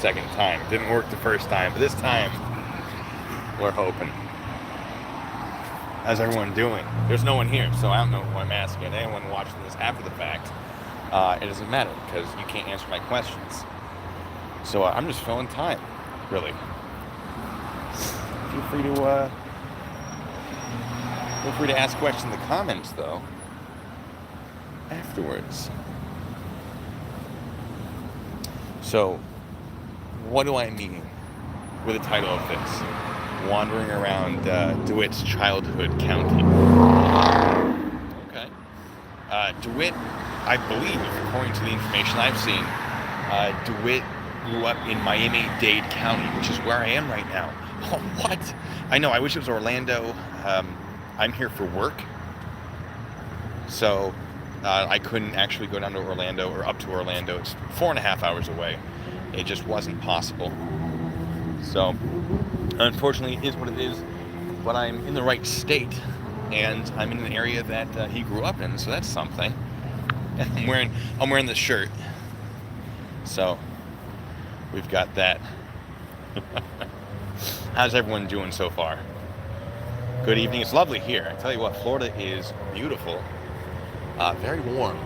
second time. It didn't work the first time, but this time we're hoping. How's everyone doing? There's no one here, so I don't know who I'm asking. Anyone watching this after the fact, it doesn't matter because you can't answer my questions. So I'm just filling time, really. Feel free to ask questions in the comments, though, afterwards. So, what do I mean with the title of this? Wandering around Dewitt's childhood county. Okay. Dewitt, I believe, according to the information I've seen, Dewitt grew up in Miami-Dade County, which is where I am right now. Oh, what? I know, I wish it was Orlando. I'm here for work, so I couldn't actually go down to Orlando or up to Orlando. It's 4.5 hours away. It just wasn't possible. So, unfortunately, it is what it is, but I'm in the right state, and I'm in an area that he grew up in, so that's something. I'm wearing the shirt, so we've got that. How's everyone doing so far? Good evening. It's lovely here. I tell you what, Florida is beautiful. Very warm.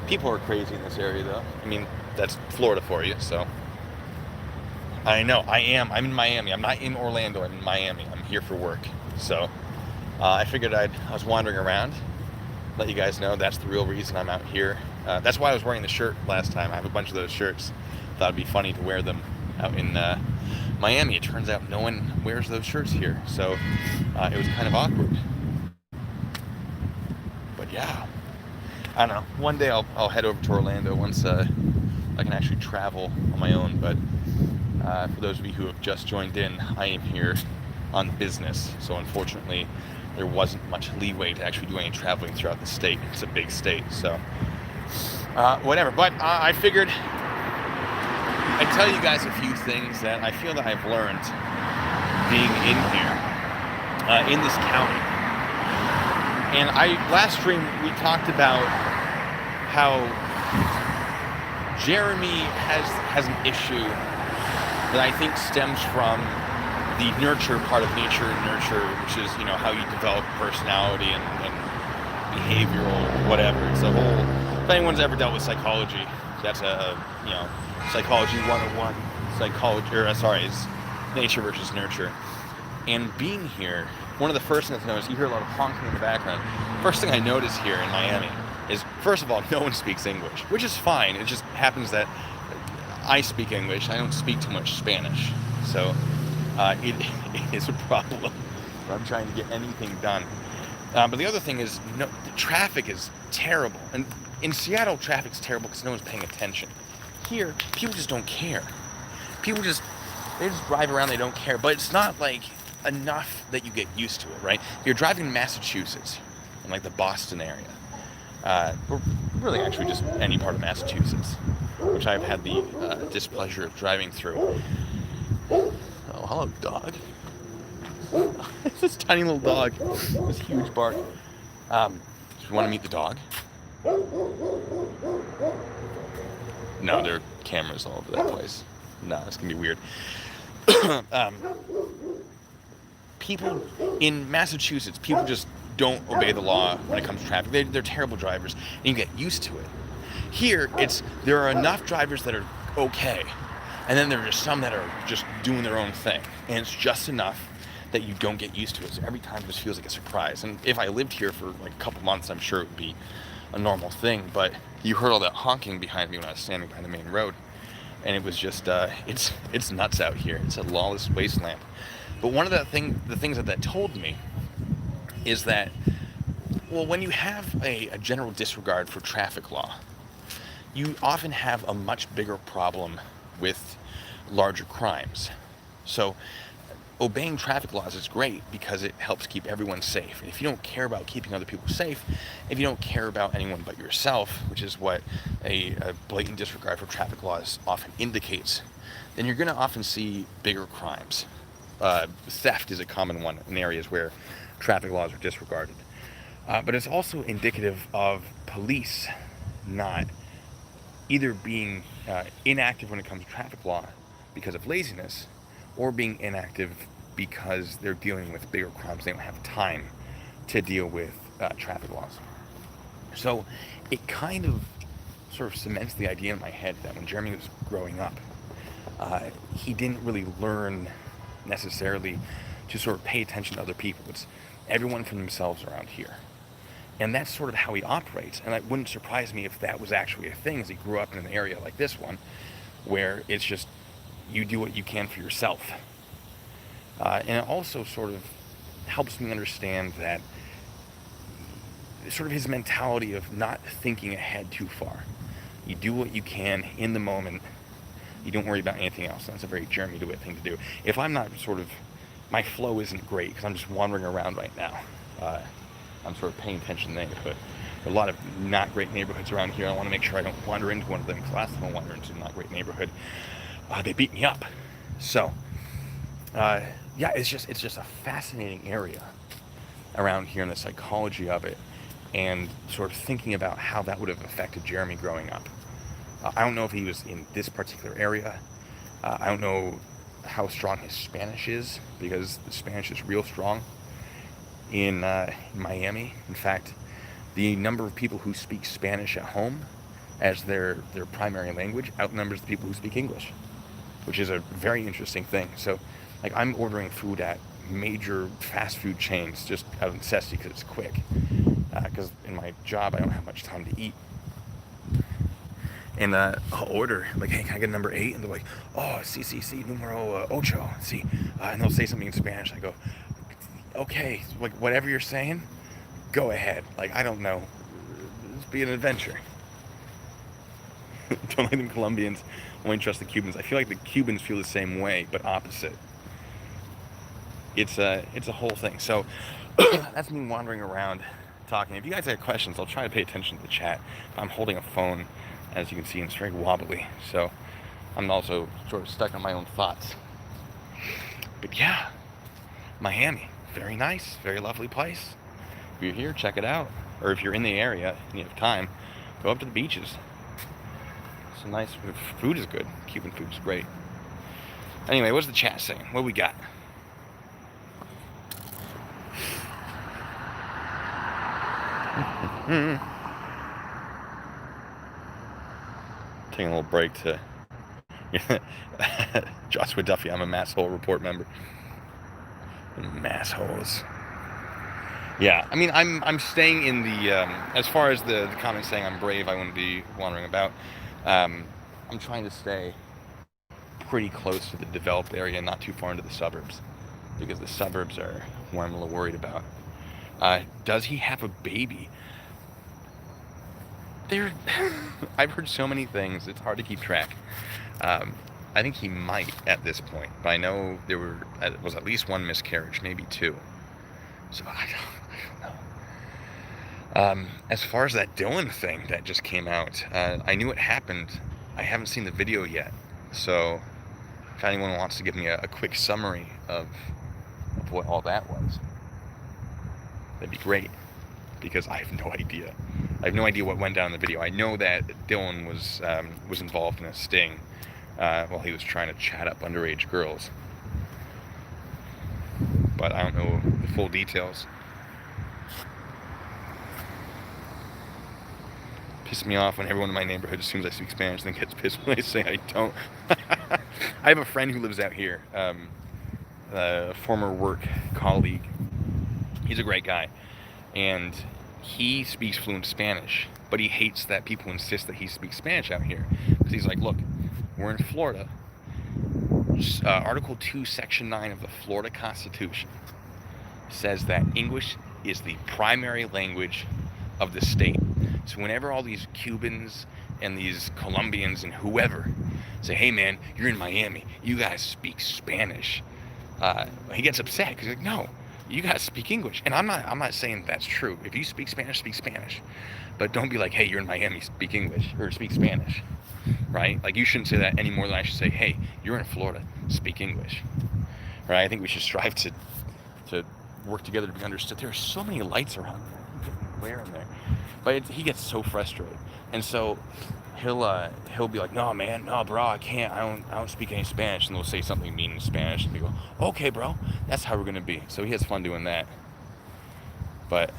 People are crazy in this area, though. I mean, that's Florida for you, so. I know, I'm in Miami. I'm not in Orlando, I'm in Miami. I'm here for work. So, I figured I was wandering around, let you guys know that's the real reason I'm out here. That's why I was wearing the shirt last time. I have a bunch of those shirts. Thought it'd be funny to wear them out in Miami. It turns out no one wears those shirts here, so it was kind of awkward. But yeah, I don't know. One day I'll head over to Orlando once I can actually travel on my own, but for those of you who have just joined in, I am here on business, so unfortunately there wasn't much leeway to actually do any traveling throughout the state. It's a big state, so whatever. But I figured I'd tell you guys a few things that I feel that I've learned being in here, in this county. And last stream we talked about how Jeremy has an issue that I think stems from the nurture part of nature and nurture, which is, you know, how you develop personality and behavioral whatever. It's a whole, if anyone's ever dealt with psychology, that's a, you know, psychology 101, it's nature versus nurture. And being here, one of the first things I noticed, you hear a lot of honking in the background. First thing I notice here in Miami is, first of all, no one speaks English, which is fine. It just happens that I speak English. I don't speak too much Spanish, so it is a problem when I'm trying to get anything done. But the other thing is, the traffic is terrible. And in Seattle, traffic's terrible because no one's paying attention. Here, people just don't care. They just drive around, they don't care. But it's not like enough that you get used to it, right? If you're driving in Massachusetts, in like the Boston area, or really actually just any part of Massachusetts, which I've had the displeasure of driving through. Oh, hello, dog. It's this tiny little dog, this huge bark. Do you want to meet the dog? No, there are cameras all over that place. No, it's gonna be weird. People in Massachusetts, people just don't obey the law when it comes to traffic. They're terrible drivers, and you get used to it. Here, there are enough drivers that are okay, and then there are just some that are just doing their own thing, and it's just enough that you don't get used to it. So every time it just feels like a surprise. And if I lived here for like a couple months, I'm sure it would be a normal thing. But you heard all that honking behind me when I was standing by the main road, and it was just it's nuts out here. It's a lawless wasteland. But one of the things that told me is that, well, when you have a general disregard for traffic law, you often have a much bigger problem with larger crimes. So obeying traffic laws is great because it helps keep everyone safe. And if you don't care about keeping other people safe, if you don't care about anyone but yourself, which is what a blatant disregard for traffic laws often indicates, then you're going to often see bigger crimes. Theft is a common one in areas where traffic laws are disregarded. But it's also indicative of police not either being inactive when it comes to traffic law because of laziness, or being inactive because they're dealing with bigger crimes. They don't have time to deal with traffic laws. So it kind of sort of cements the idea in my head that when Jeremy was growing up, he didn't really learn necessarily to sort of pay attention to other people. It's everyone for themselves around here. And that's sort of how he operates. And it wouldn't surprise me if that was actually a thing, as he grew up in an area like this one, where it's just you do what you can for yourself. And it also sort of helps me understand that sort of his mentality of not thinking ahead too far. You do what you can in the moment. You don't worry about anything else. That's a very Jeremy Dewitt thing to do. If I'm not sort of, my flow isn't great because I'm just wandering around right now. I'm sort of paying attention to the neighborhood. There are a lot of not great neighborhoods around here. I want to make sure I don't wander into one of them, because last time I wandered into a not great neighborhood, they beat me up. So, yeah, it's just a fascinating area around here, and the psychology of it, and sort of thinking about how that would have affected Jeremy growing up. I don't know if he was in this particular area. I don't know how strong his Spanish is, because the Spanish is real strong in Miami. In fact, the number of people who speak Spanish at home as their primary language outnumbers the people who speak English, which is a very interesting thing. So, like, I'm ordering food at major fast food chains just out of necessity because it's quick. Because in my job, I don't have much time to eat. And I'll order, like, hey, can I get number 8? And they're like, oh, sí, número ocho, sí. And they'll say something in Spanish. I go, okay, like, whatever you're saying, go ahead. Like, I don't know. Just be an adventure. Don't like them Colombians, only trust the Cubans. I feel like the Cubans feel the same way, but opposite. It's a whole thing. So that's me wandering around talking. If you guys have questions, I'll try to pay attention to the chat. I'm holding a phone, as you can see, and it's very wobbly. So I'm also sort of stuck on my own thoughts. But yeah, Miami, very nice, very lovely place. If you're here, check it out. Or if you're in the area and you have time, go up to the beaches. Some nice food is good. Cuban food is great. Anyway, what's the chat saying? What we got? Taking a little break to Joshua Duffy. I'm a Masshole Report member. Massholes. Yeah, I mean, I'm staying in the as far as the comment saying I'm brave, I wouldn't be wandering about. I'm trying to stay pretty close to the developed area, not too far into the suburbs, because the suburbs are where I'm a little worried about. Does he have a baby? I've heard so many things, it's hard to keep track. I think he might at this point, but I know there was at least one miscarriage, maybe 2. So I don't know. As far as that Dylan thing that just came out, I knew it happened. I haven't seen the video yet, so if anyone wants to give me a quick summary of what all that was, that'd be great, because I have no idea. I have no idea what went down in the video. I know that Dylan was involved in a sting while he was trying to chat up underage girls, but I don't know the full details. Pisses me off when everyone in my neighborhood assumes I speak Spanish and then gets pissed when I say I don't. I have a friend who lives out here, a former work colleague. He's a great guy, and he speaks fluent Spanish, but he hates that people insist that he speaks Spanish out here, because he's like, look, we're in Florida. Article 2, Section 9 of the Florida Constitution says that English is the primary language of the state. So whenever all these Cubans and these Colombians and whoever say, hey man, you're in Miami, you guys speak Spanish, he gets upset, because he's like, no, you guys speak English. And I'm not saying that's true. If you speak Spanish, speak Spanish. But don't be like, hey, you're in Miami, speak English, or speak Spanish, right? Like, you shouldn't say that any more than I should say, hey, you're in Florida, speak English, right? I think we should strive to work together to be understood. There are so many lights around there. Where in there? But he gets so frustrated. And so he'll be like, no man, no bro, I can't, I don't speak any Spanish, and they'll say something mean in Spanish, and we go, okay bro, that's how we're gonna be. So he has fun doing that. But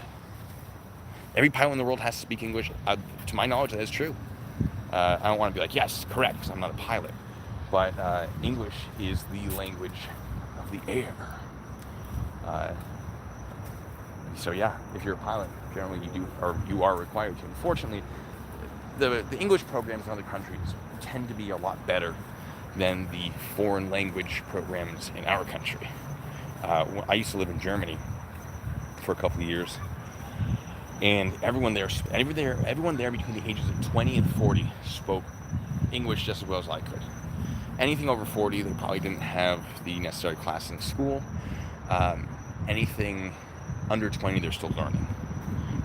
every pilot in the world has to speak English. To my knowledge, that is true. I don't want to be like, yes, correct, because I'm not a pilot. But English is the language of the air. So yeah, if you're a pilot, generally you are required to. Unfortunately, the English programs in other countries tend to be a lot better than the foreign language programs in our country. I used to live in Germany for a couple of years, and everyone there between the ages of 20 and 40 spoke English just as well as I could. Anything over 40, they probably didn't have the necessary class in school. Anything under 20, they're still learning.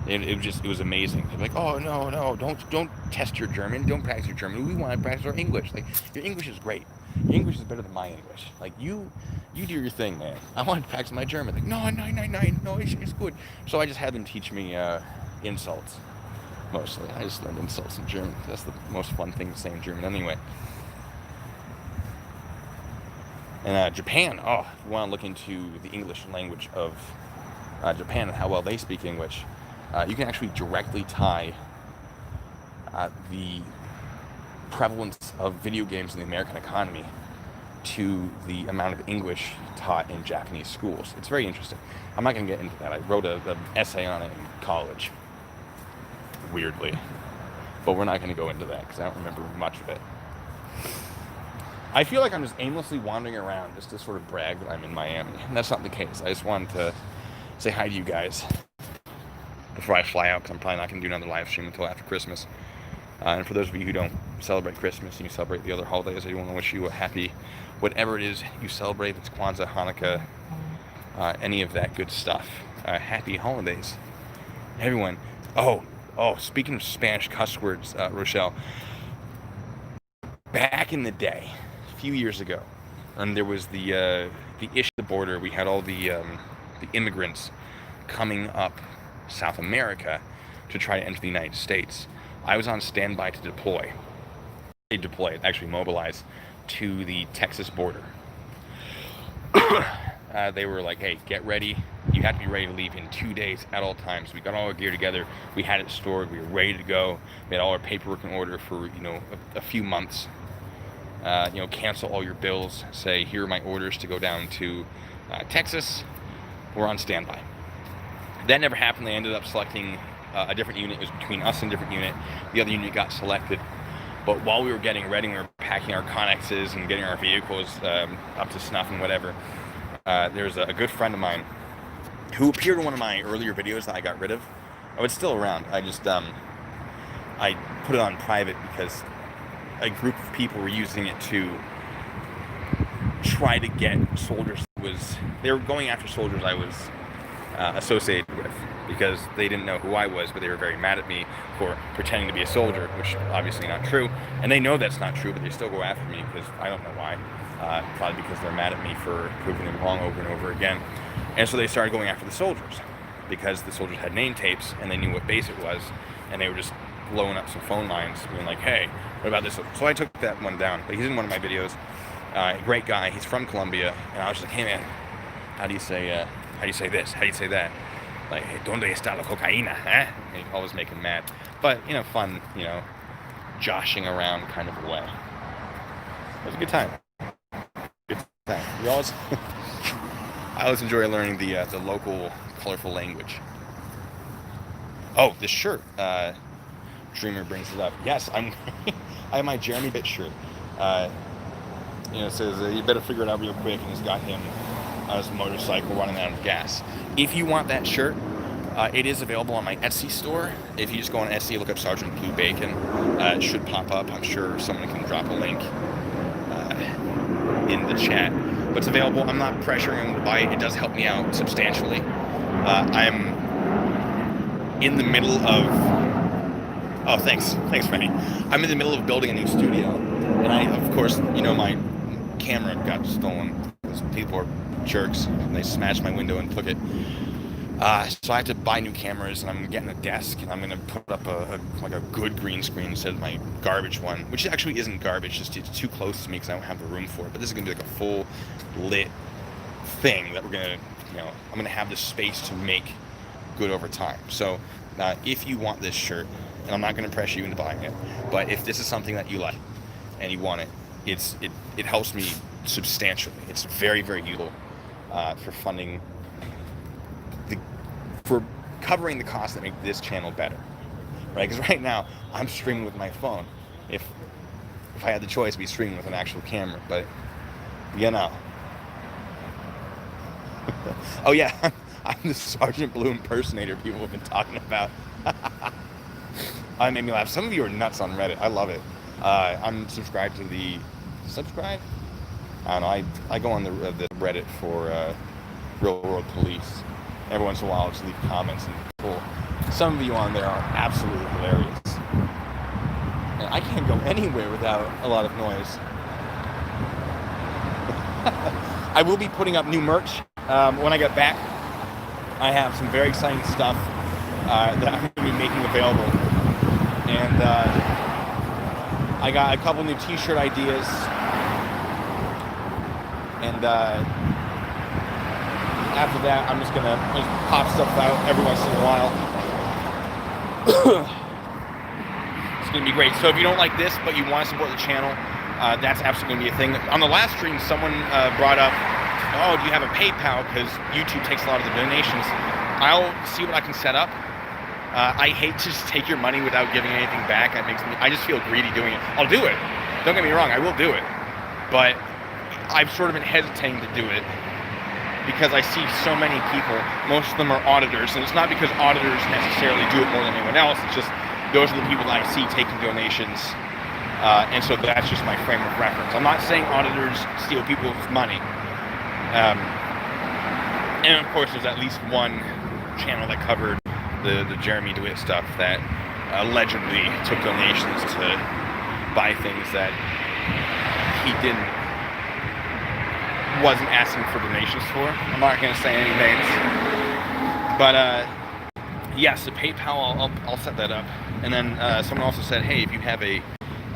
It was amazing. They're like, oh no, don't test your German, don't practice your German. We want to practice our English. Like, your English is great. Your English is better than my English. Like, you do your thing, man. I want to practice my German. Like, no, it's good. So I just had them teach me insults, mostly. I just learned insults in German. That's the most fun thing to say in German anyway. And Japan, if you want to look into the English language of Japan and how well they speak English, you can actually directly tie the prevalence of video games in the American economy to the amount of English taught in Japanese schools. It's very interesting. I'm not going to get into that. I wrote an essay on it in college, weirdly. But we're not going to go into that because I don't remember much of it. I feel like I'm just aimlessly wandering around just to sort of brag that I'm in Miami. And that's not the case. I just wanted to say hi to you guys before I fly out, because I'm probably not going to do another live stream until after Christmas. And for those of you who don't celebrate Christmas and you celebrate the other holidays, I want to wish you a happy, whatever it is you celebrate, if it's Kwanzaa, Hanukkah, any of that good stuff. Happy holidays, everyone. Oh, speaking of Spanish cuss words, Rochelle, back in the day, a few years ago, and there was the issue at the border. We had all the immigrants coming up South America to try to enter the United States. I was on standby to deploy. Actually mobilize to the Texas border. They were like, hey, get ready. You have to be ready to leave in 2 days at all times. We got all our gear together. We had it stored. We were ready to go. We had all our paperwork in order for, a few months. Cancel all your bills. Say, here are my orders to go down to Texas. We're on standby. That never happened. They ended up selecting a different unit. It was between us and a different unit. The other unit got selected. But while we were getting ready, we were packing our Connexes and getting our vehicles up to snuff and whatever. There's a good friend of mine who appeared in one of my earlier videos that I got rid of. Oh, it's still around. I just I put it on private because a group of people were using it to try to get soldiers. They were going after soldiers I was associated with, because they didn't know who I was, but they were very mad at me for pretending to be a soldier, which obviously not true. And they know that's not true, but they still go after me because I don't know why. Probably because they're mad at me for proving them wrong over and over again. And so they started going after the soldiers because the soldiers had name tapes and they knew what base it was, and they were just blowing up some phone lines, being like, hey, what about this? So I took that one down, but he's in one of my videos. Great guy. He's from Colombia, and I was just like, hey man, how do you say this? How do you say that? Like, hey, ¿dónde está la cocaína? Eh? And he always make him mad. But, fun, joshing around kind of a way. It was a good time. We always, I always enjoy learning the local colorful language. Oh, this shirt. Dreamer brings it up. Yes, I have my Jeremy Bit shirt. It says you better figure it out real quick, and he's got him on his motorcycle running out of gas. If you want that shirt, it is available on my Etsy store. If you just go on Etsy, look up Sergeant Blue Bacon, it should pop up. I'm sure someone can drop a link in the chat. But it's available. I'm not pressuring them to buy it. It does help me out substantially. I'm in the middle of... Oh, thanks, Franny. I'm in the middle of building a new studio. And I, of course, my camera got stolen. People are jerks. And they smashed my window and took it. So I have to buy new cameras, and I'm getting a desk, and I'm gonna put up like a good green screen instead of my garbage one, which actually isn't garbage. Just it's too close to me because I don't have the room for it. But this is gonna be like a full lit thing that we're gonna, I'm gonna have the space to make good over time. So if you want this shirt, and I'm not gonna pressure you into buying it, but if this is something that you like and you want it, it helps me substantially. It's very, very useful for funding for covering the costs that make this channel better, right? Because right now I'm streaming with my phone. If I had the choice, I'd be streaming with an actual camera, but Oh yeah, I'm the Sergeant Blue impersonator people have been talking about. It made me laugh. Some of you are nuts on Reddit. I love it. I'm subscribed to the subscribe. I don't know. I go on the Reddit for Real World Police. Every once in a while, I'll just leave comments and pull. Some of you on there are absolutely hilarious. And I can't go anywhere without a lot of noise. I will be putting up new merch when I get back. I have some very exciting stuff that I'm going to be making available. And I got a couple new t-shirt ideas. And after that, I'm just gonna pop stuff out every once in a while. It's gonna be great. So if you don't like this, but you want to support the channel, that's absolutely gonna be a thing. On the last stream, someone brought up, oh, do you have a PayPal? Because YouTube takes a lot of the donations. I'll see what I can set up. I hate to just take your money without giving anything back. I just feel greedy doing it. I'll do it. Don't get me wrong, I will do it. But I've sort of been hesitating to do it because I see so many people, most of them are auditors, and it's not because auditors necessarily do it more than anyone else, it's just those are the people that I see taking donations, and so that's just my frame of reference. I'm not saying auditors steal people's money, and of course there's at least one channel that covered the Jeremy Dewitt stuff that allegedly took donations to buy things that he wasn't asking for donations for. I'm not going to say any names, but yes, the PayPal, I'll set that up. And then someone also said, hey, if you have an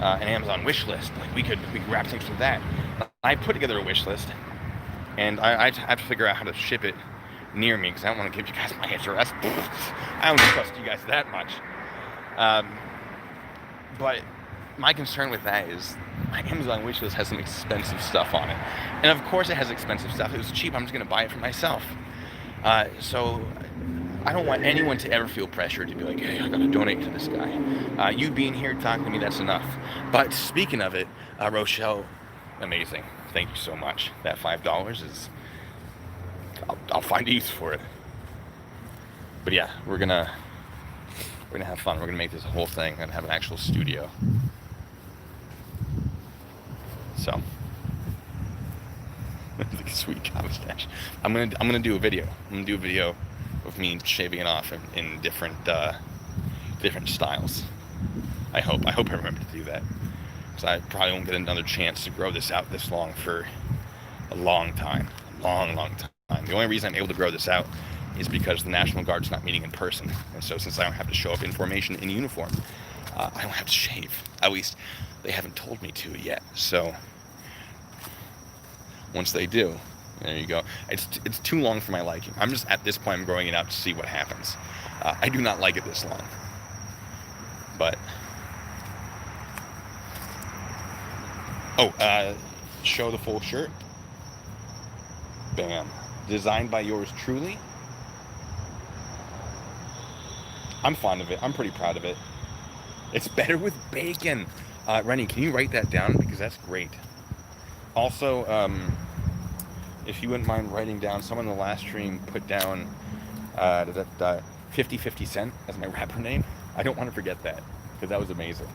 Amazon wish list, like we could wrap things with that. I put together a wish list, and I have to figure out how to ship it near me because I don't want to give you guys my address. I don't trust you guys that much. But my concern with that is my Amazon wishlist has some expensive stuff on it. And of course it has expensive stuff. If it was cheap, I'm just going to buy it for myself. So I don't want anyone to ever feel pressure to be like, hey, I got to donate to this guy. You being here talking to me, that's enough. But speaking of it, Rochelle, amazing. Thank you so much. That $5 is... I'll find a use for it. But yeah, we're gonna have fun. We're gonna make this whole thing and have an actual studio. So, sweet mustache. I'm gonna do a video. I'm gonna do a video of me shaving it off in different styles. I hope I remember to do that, because I probably won't get another chance to grow this out this long for a long time, long time. The only reason I'm able to grow this out is because the National Guard's not meeting in person, and so since I don't have to show up in formation in uniform, I don't have to shave. At least they haven't told me to yet. So once they do, there you go. It's too long for my liking. I'm just at this point I'm growing it out to see what happens. I do not like it this long, but show the full shirt. Bam. Designed by yours truly. I'm fond of it. I'm pretty proud of it. It's better with bacon. Rennie, can you write that down? Because that's great. Also, if you wouldn't mind writing down, someone in the last stream put down 50 Cent as my rapper name. I don't want to forget that, because that was amazing.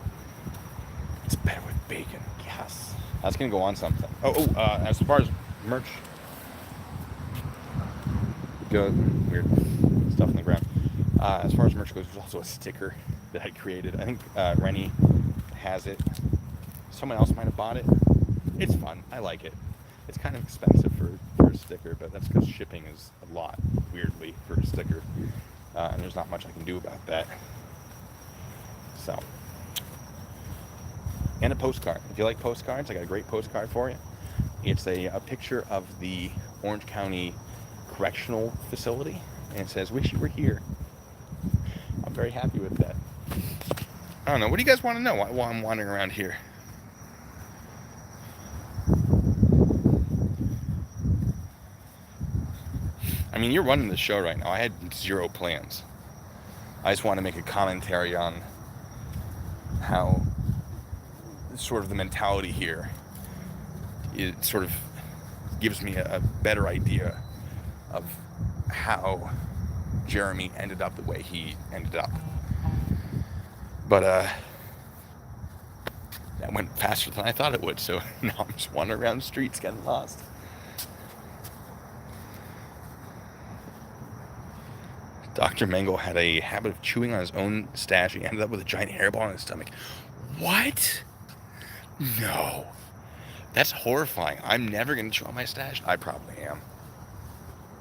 It's better with bacon. Yes. That's going to go on something. As far as merch... Good, weird stuff on the ground. As far as merch goes, there's also a sticker that I created. I think Rennie has it. Someone else might have bought it. It's fun. I like it. It's kind of expensive for for a sticker, but that's because shipping is a lot, weirdly, for a sticker. And there's not much I can do about that. So, and a postcard. If you like postcards, I got a great postcard for you. It's a picture of the Orange County Correctional Facility, and it says, "Wish you were here." I'm very happy with that. I don't know. What do you guys want to know while I'm wandering around here? I mean, you're running the show right now. I had zero plans. I just want to make a commentary on how sort of the mentality here, it sort of gives me a better idea of how Jeremy ended up the way he ended up. But that went faster than I thought it would, so now I'm just wandering around the streets getting lost. Dr. Mengele had a habit of chewing on his own stash. He ended up with a giant hairball in his stomach. What? No. That's horrifying. I'm never going to chew on my stash. I probably am.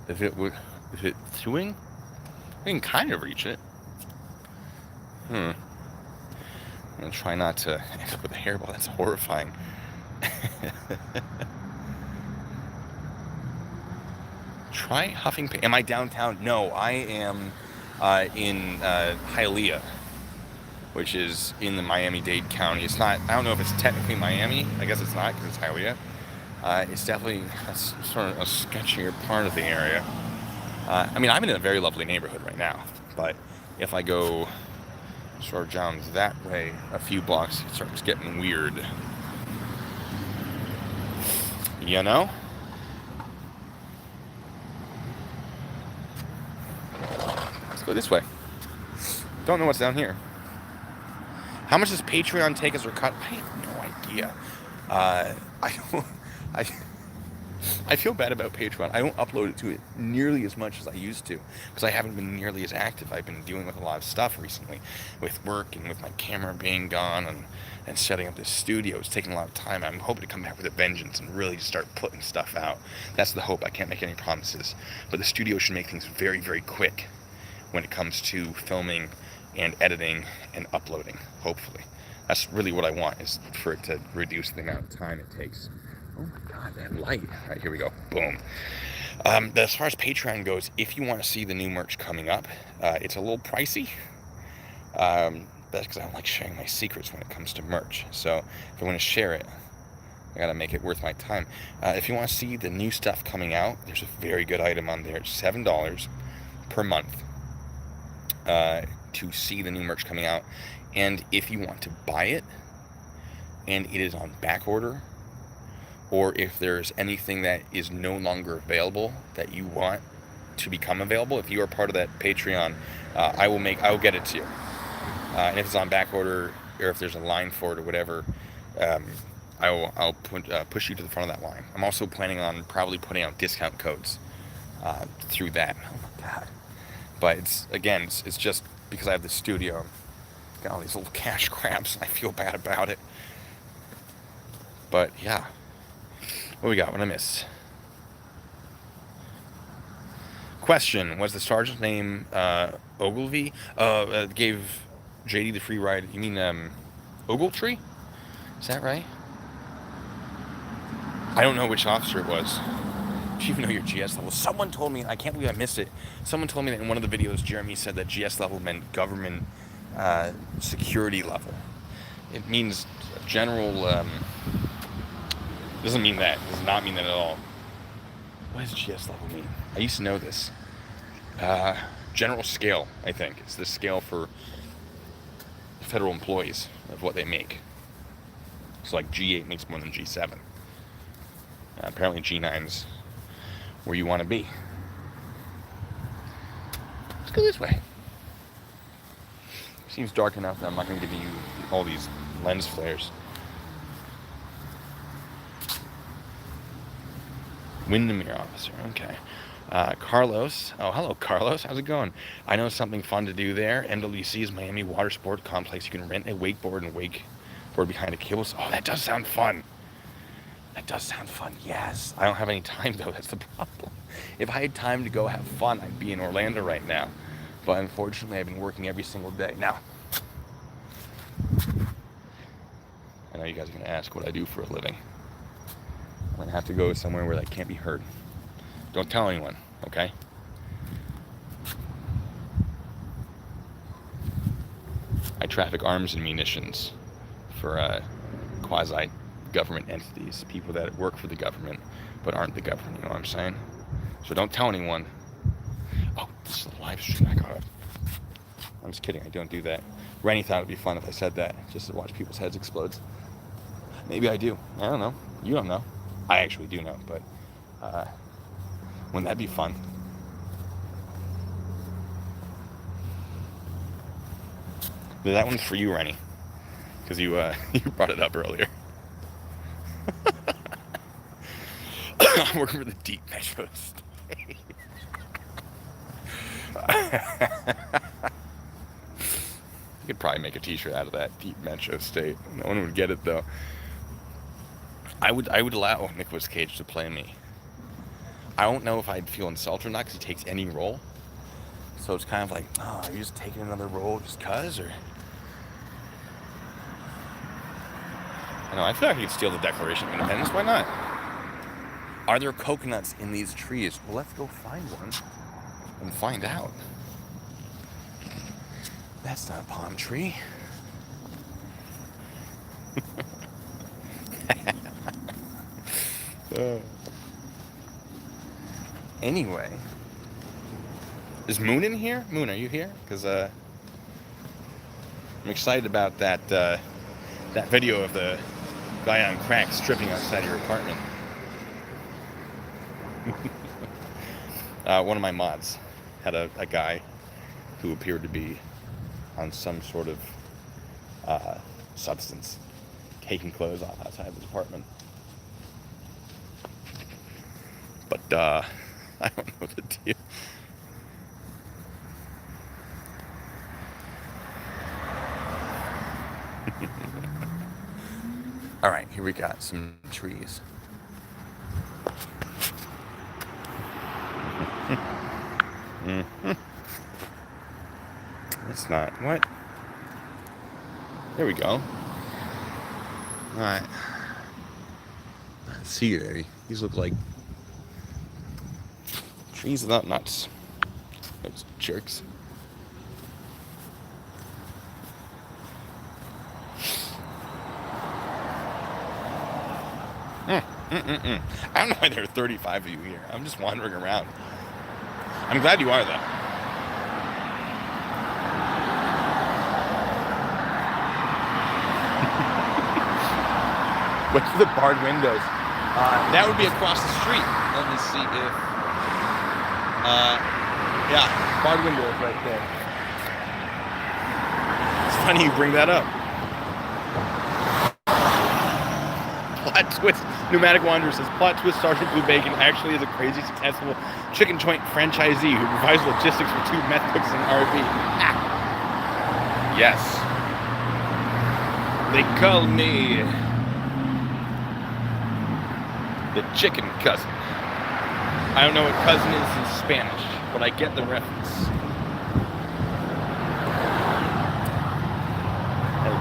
If it's chewing, I can kind of reach it. I'm going to try not to end up with a hairball. That's horrifying. Try huffing paint. Am I downtown? No, I am in Hialeah, which is in the Miami-Dade County. It's not, I don't know if it's technically Miami. I guess it's not because it's Hialeah. It's definitely sort of a sketchier part of the area. I mean, I'm in a very lovely neighborhood right now, but if I go sort of down that way a few blocks, it starts getting weird. You know? Let's go this way. Don't know what's down here. How much does Patreon take as a cut? I have no idea. I feel bad about Patreon. I don't upload it to it nearly as much as I used to because I haven't been nearly as active. I've been dealing with a lot of stuff recently with work and with my camera being gone and setting up this studio. It's taking a lot of time. I'm hoping to come back with a vengeance and really start putting stuff out. That's the hope. I can't make any promises. But the studio should make things very, very quick when it comes to filming and editing and uploading, hopefully. That's really what I want, is for it to reduce the amount of time it takes. Oh my god, that light. All right, here we go. Boom. As far as Patreon goes, if you want to see the new merch coming up, it's a little pricey. That's because I don't like sharing my secrets when it comes to merch. So if I want to share it, I gotta make it worth my time. If you want to see the new stuff coming out, there's a very good item on there. It's $7 per month to see the new merch coming out. And if you want to buy it, and it is on back order, or if there's anything that is no longer available that you want to become available, if you are part of that Patreon, I will get it to you. And if it's on back order, or if there's a line for it or whatever, I'll push you to the front of that line. I'm also planning on probably putting out discount codes through that. Oh my god! But it's just because I have the studio, got all these little cash grabs, and I feel bad about it. But yeah. What we got? What I missed? Question: was the sergeant's name Ogilvy? Gave JD the free ride. You mean Ogletree? Is that right? I don't know which officer it was. Do you even know your GS level? Someone told me. I can't believe I missed it. Someone told me that in one of the videos, Jeremy said that GS level meant government security level. It means general. Doesn't mean that. Does not mean that at all. What does GS level mean? I used to know this. General scale, I think. It's the scale for federal employees of what they make. So like G8 makes more than G7. Apparently G9's where you want to be. Let's go this way. Seems dark enough that I'm not going to give you all these lens flares. Windermere officer, okay. Carlos, oh hello Carlos, how's it going? I know something fun to do there. MWC's Miami Water Sport Complex. You can rent a wakeboard and wakeboard behind a cable. Oh, that does sound fun. That does sound fun, yes. I don't have any time, though. That's the problem. If I had time to go have fun, I'd be in Orlando right now. But unfortunately, I've been working every single day. Now, I know you guys are going to ask what I do for a living. I'm going to have to go somewhere where that can't be heard. Don't tell anyone, okay? I traffic arms and munitions for quasi-government entities, people that work for the government but aren't the government, you know what I'm saying? So don't tell anyone. Oh, this is a live stream. I got it. I'm just kidding. I don't do that. Rennie thought it'd be fun if I said that, just to watch people's heads explode. Maybe I do. I don't know. You don't know. I actually do know, but wouldn't that be fun? That one's for you, Rennie, because you you brought it up earlier. I'm working for the Deep Metro State. You could probably make a T-shirt out of that, Deep Metro State. No one would get it though. I would allow Nicolas Cage to play me. I don't know if I'd feel insulted or not, because he takes any role. So it's kind of like, oh, are you just taking another role just cause, or? I know, I feel like I could steal the Declaration of Independence. Why not? Are there coconuts in these trees? Well, let's go find one and find out. That's not a palm tree. Anyway, is Moon in here? Moon, are you here? Because I'm excited about that that video of the guy on crack stripping outside your apartment. One of my mods had a guy who appeared to be on some sort of substance, taking clothes off outside of his apartment. But I don't know the deal. All right, here we got some trees. It's not. What? There we go. All right. Let's see there. These look like trees without nuts. Those jerks. I don't know why there are 35 of you here. I'm just wandering around. I'm glad you are, though. What's the barred windows? That would be across the street. Let me see if... yeah, barred windows right there. It's funny you bring that up. Plot twist. Pneumatic Wanderer says, plot twist, Sergeant Blue Bacon actually is a crazy successful chicken joint franchisee who provides logistics for 2 meth cooks in RV. Yes. They call me the chicken cousin. I don't know what cousin is in Spanish, but I get the reference. El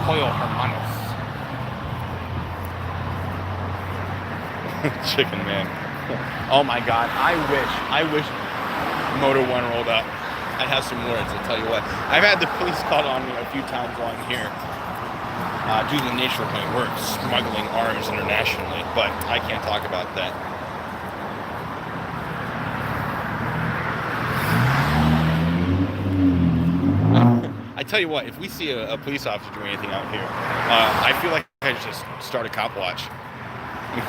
pollo hermanos. Chicken man. Oh my god, I wish Moto 1 rolled up. I'd have some words, I'll tell you what. I've had the police called on me a few times while I'm here. Due to the nature of my work, smuggling arms internationally, but I can't talk about that. I tell you what, if we see a police officer doing anything out here, I feel like I should just start a cop watch.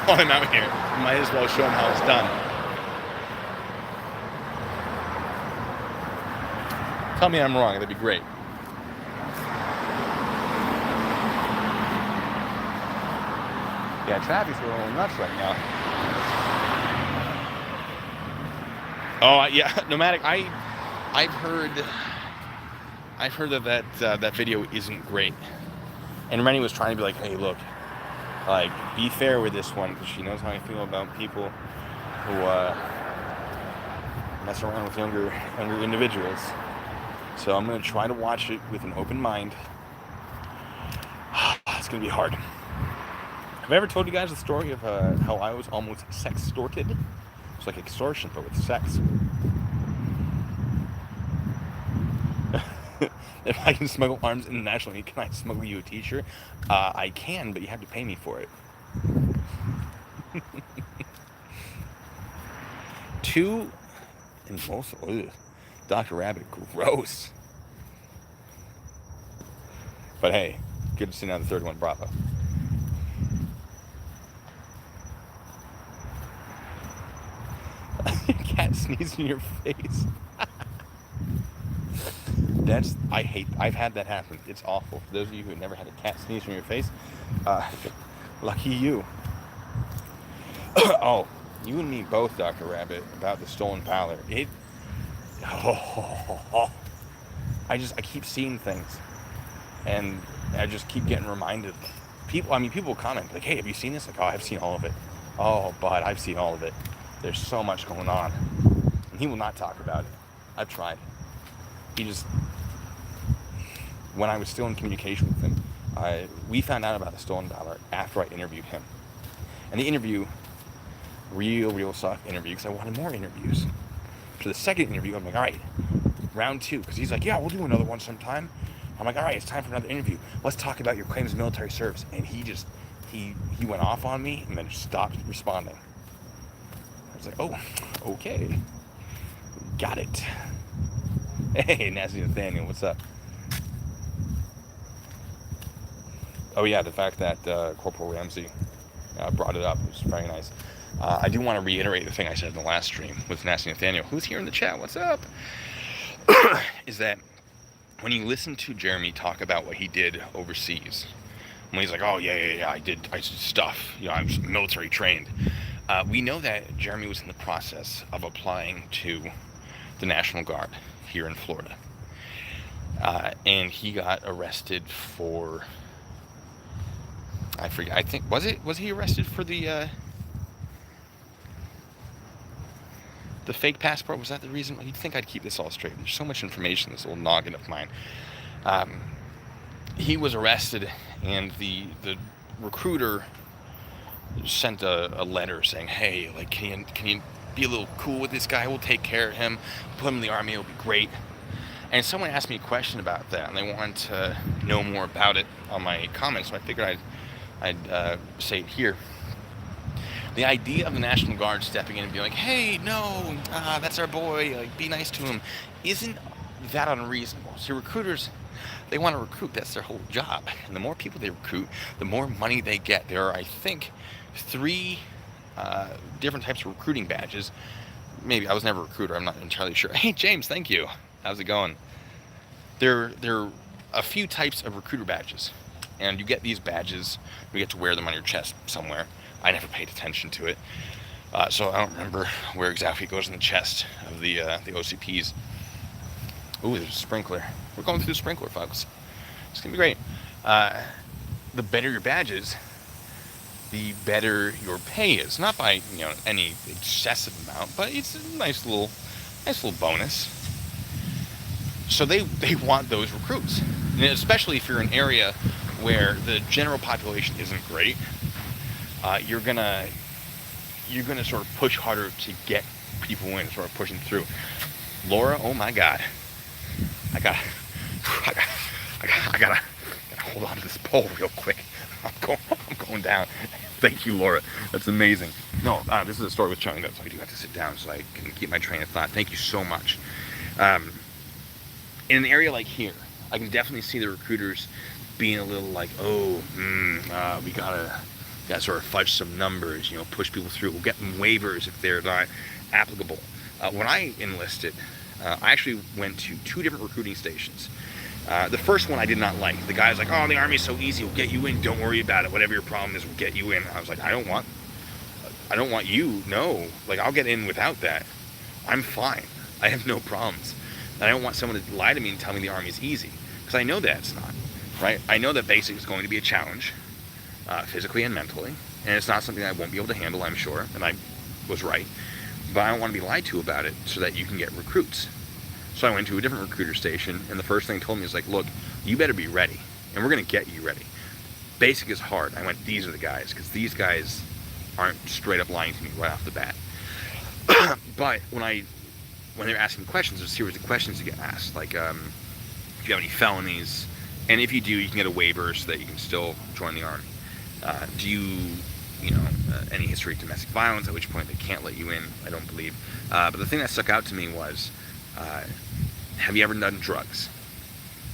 While I'm out here, might as well show them how it's done. Tell me I'm wrong, that'd be great. Yeah, traffic's a little nuts right now. Oh yeah, Nomadic. I've heard that video isn't great, and Rennie was trying to be like, hey, look, like, be fair with this one, because she knows how I feel about people who mess around with younger individuals. So I'm going to try to watch it with an open mind. It's going to be hard. Have I ever told you guys the story of how I was almost sex-extorted? It's like extortion, but with sex. If I can smuggle arms internationally, can I smuggle you a t-shirt? I can, but you have to pay me for it. Two, and also, Dr. Rabbit, gross. But hey, good to see now the third one, bravo. Cat sneezed in your face. I've had that happen. It's awful. For those of you who never had a cat sneeze in your face, lucky you. Oh, you and me both, Dr. Rabbit, about the stolen valor. I keep seeing things, and I just keep getting reminded. People comment, like, hey, have you seen this? Like, oh, I've seen all of it. Oh, but I've seen all of it. There's so much going on. And he will not talk about it. I've tried. When I was still in communication with him, we found out about the stolen valor after I interviewed him. And the interview, real soft interview, because I wanted more interviews. So the second interview, I'm like, all right, round 2, because he's like, yeah, we'll do another one sometime. I'm like, all right, it's time for another interview. Let's talk about your claims of military service. And he went off on me and then stopped responding. I was like, oh, okay, got it. Hey, Nasty Nathaniel, what's up? Oh yeah, the fact that Corporal Ramsey brought it up was very nice. I do want to reiterate the thing I said in the last stream with Nasty Nathaniel, who's here in the chat, what's up? Is that when you listen to Jeremy talk about what he did overseas, when he's like, oh yeah, I did stuff, I'm military trained. We know that Jeremy was in the process of applying to the National Guard here in Florida. And he got arrested for, I forget, I think, was he arrested for the fake passport? Was that the reason? You'd think I'd keep this all straight. There's so much information in this little noggin of mine. He was arrested, and the recruiter sent a letter saying, hey, like, can you be a little cool with this guy? We'll take care of him. Put him in the Army. It'll be great. And someone asked me a question about that, and they wanted to know more about it on my comments, so I figured I'd say it here. The idea of the National Guard stepping in and being like, hey, no, that's our boy, like, be nice to him, isn't that unreasonable. So recruiters, they want to recruit. That's their whole job. And the more people they recruit, the more money they get. There are, I think, 3 different types of recruiting badges. Maybe, I was never a recruiter, I'm not entirely sure. Hey, James, thank you. How's it going? There are a few types of recruiter badges, and you get these badges, you get to wear them on your chest somewhere. I never paid attention to it, so I don't remember where exactly it goes in the chest of the OCPs. Ooh, there's a sprinkler. We're going through the sprinkler, folks. It's gonna be great. The better your badges, the better your pay is. Not by any excessive amount, but it's a nice little bonus. So they want those recruits, and especially if you're in an area where the general population isn't great. You're gonna sort of push harder to get people in, sort of pushing through. Laura, oh my God, I gotta hold on to this pole real quick. I'm going down. Thank you, Laura. That's amazing. No, this is a story with Chung, so I do have to sit down so I can keep my train of thought. Thank you so much. In an area like here, I can definitely see the recruiters being a little like, we gotta sort of fudge some numbers, push people through. We'll get them waivers if they're not applicable. When I enlisted, I actually went to 2 different recruiting stations. The first one I did not like. The guy's like, oh, the Army's so easy, we'll get you in, don't worry about it. Whatever your problem is, we'll get you in. I was like, I don't want you, no. Like, I'll get in without that. I'm fine. I have no problems. And I don't want someone to lie to me and tell me the Army's easy. Because I know that it's not, right? I know that basic is going to be a challenge. physically and mentally, and it's not something I won't be able to handle, I'm sure, and I was right, but I don't want to be lied to about it so that you can get recruits. So I went to a different recruiter station, and the first thing they told me is like, look, you better be ready, and we're going to get you ready. Basic is hard. I went, these are the guys, because these guys aren't straight up lying to me right off the bat. But when they're asking questions, there's a series of questions to get asked, like, if you have any felonies, and if you do, you can get a waiver so that you can still join the Army. Do you any history of domestic violence, at which point they can't let you in, I don't believe. But the thing that stuck out to me was, have you ever done drugs?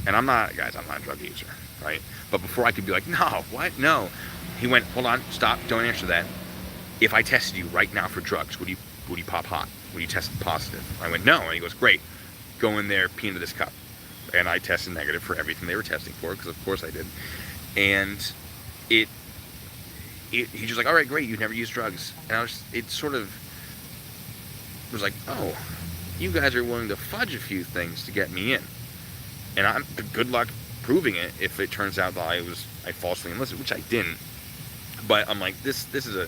And I'm not a drug user, right? But before I could be like, no, what? No. He went, hold on, stop, don't answer that. If I tested you right now for drugs, would you pop hot? Would you test positive? I went, no. And he goes, great, go in there, pee into this cup. And I tested negative for everything they were testing for, because of course I did. And he's just like, all right, great, you've never used drugs. And it sort of was like, oh, you guys are willing to fudge a few things to get me in. And good luck proving it if it turns out that I falsely enlisted, which I didn't. But I'm like, this is a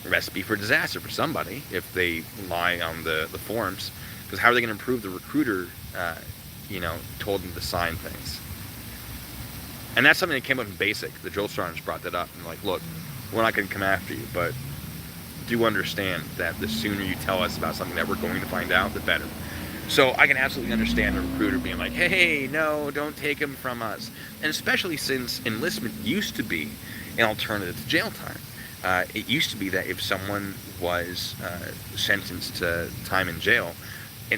recipe for disaster for somebody if they lie on the forms, because how are they going to improve the recruiter told them to sign things? And that's something that came up in basic. The drill sergeants brought that up and like, look, we're not going to come after you, but do understand that the sooner you tell us about something that we're going to find out, the better. So I can absolutely understand a recruiter being like, hey, no, don't take him from us. And especially since enlistment used to be an alternative to jail time. It used to be that if someone was sentenced to time in jail,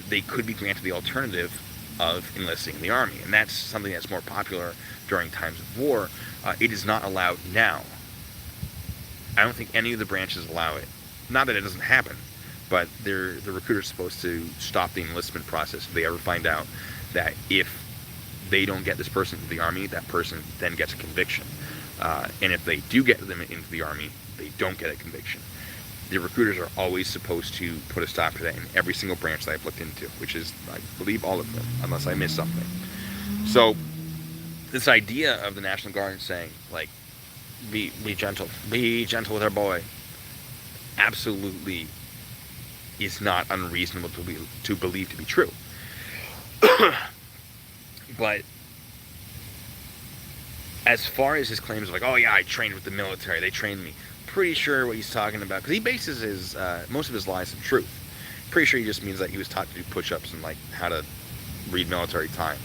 they could be granted the alternative of enlisting in the Army. And that's something that's more popular during times of war. It is not allowed now. I don't think any of the branches allow it. Not that it doesn't happen, but the recruiter's supposed to stop the enlistment process if they ever find out that if they don't get this person into the Army, that person then gets a conviction. And if they do get them into the Army, they don't get a conviction. The recruiters are always supposed to put a stop to that in every single branch that I've looked into, which is, I believe, all of them, unless I missed something. So this idea of the National Guard saying, like, be gentle with our boy, absolutely is not unreasonable to believe to be true. But as far as his claims of like, oh yeah, I trained with the military, they trained me, pretty sure what he's talking about, because he bases his most of his lies on truth. Pretty sure he just means that he was taught to do push-ups and like how to read military time.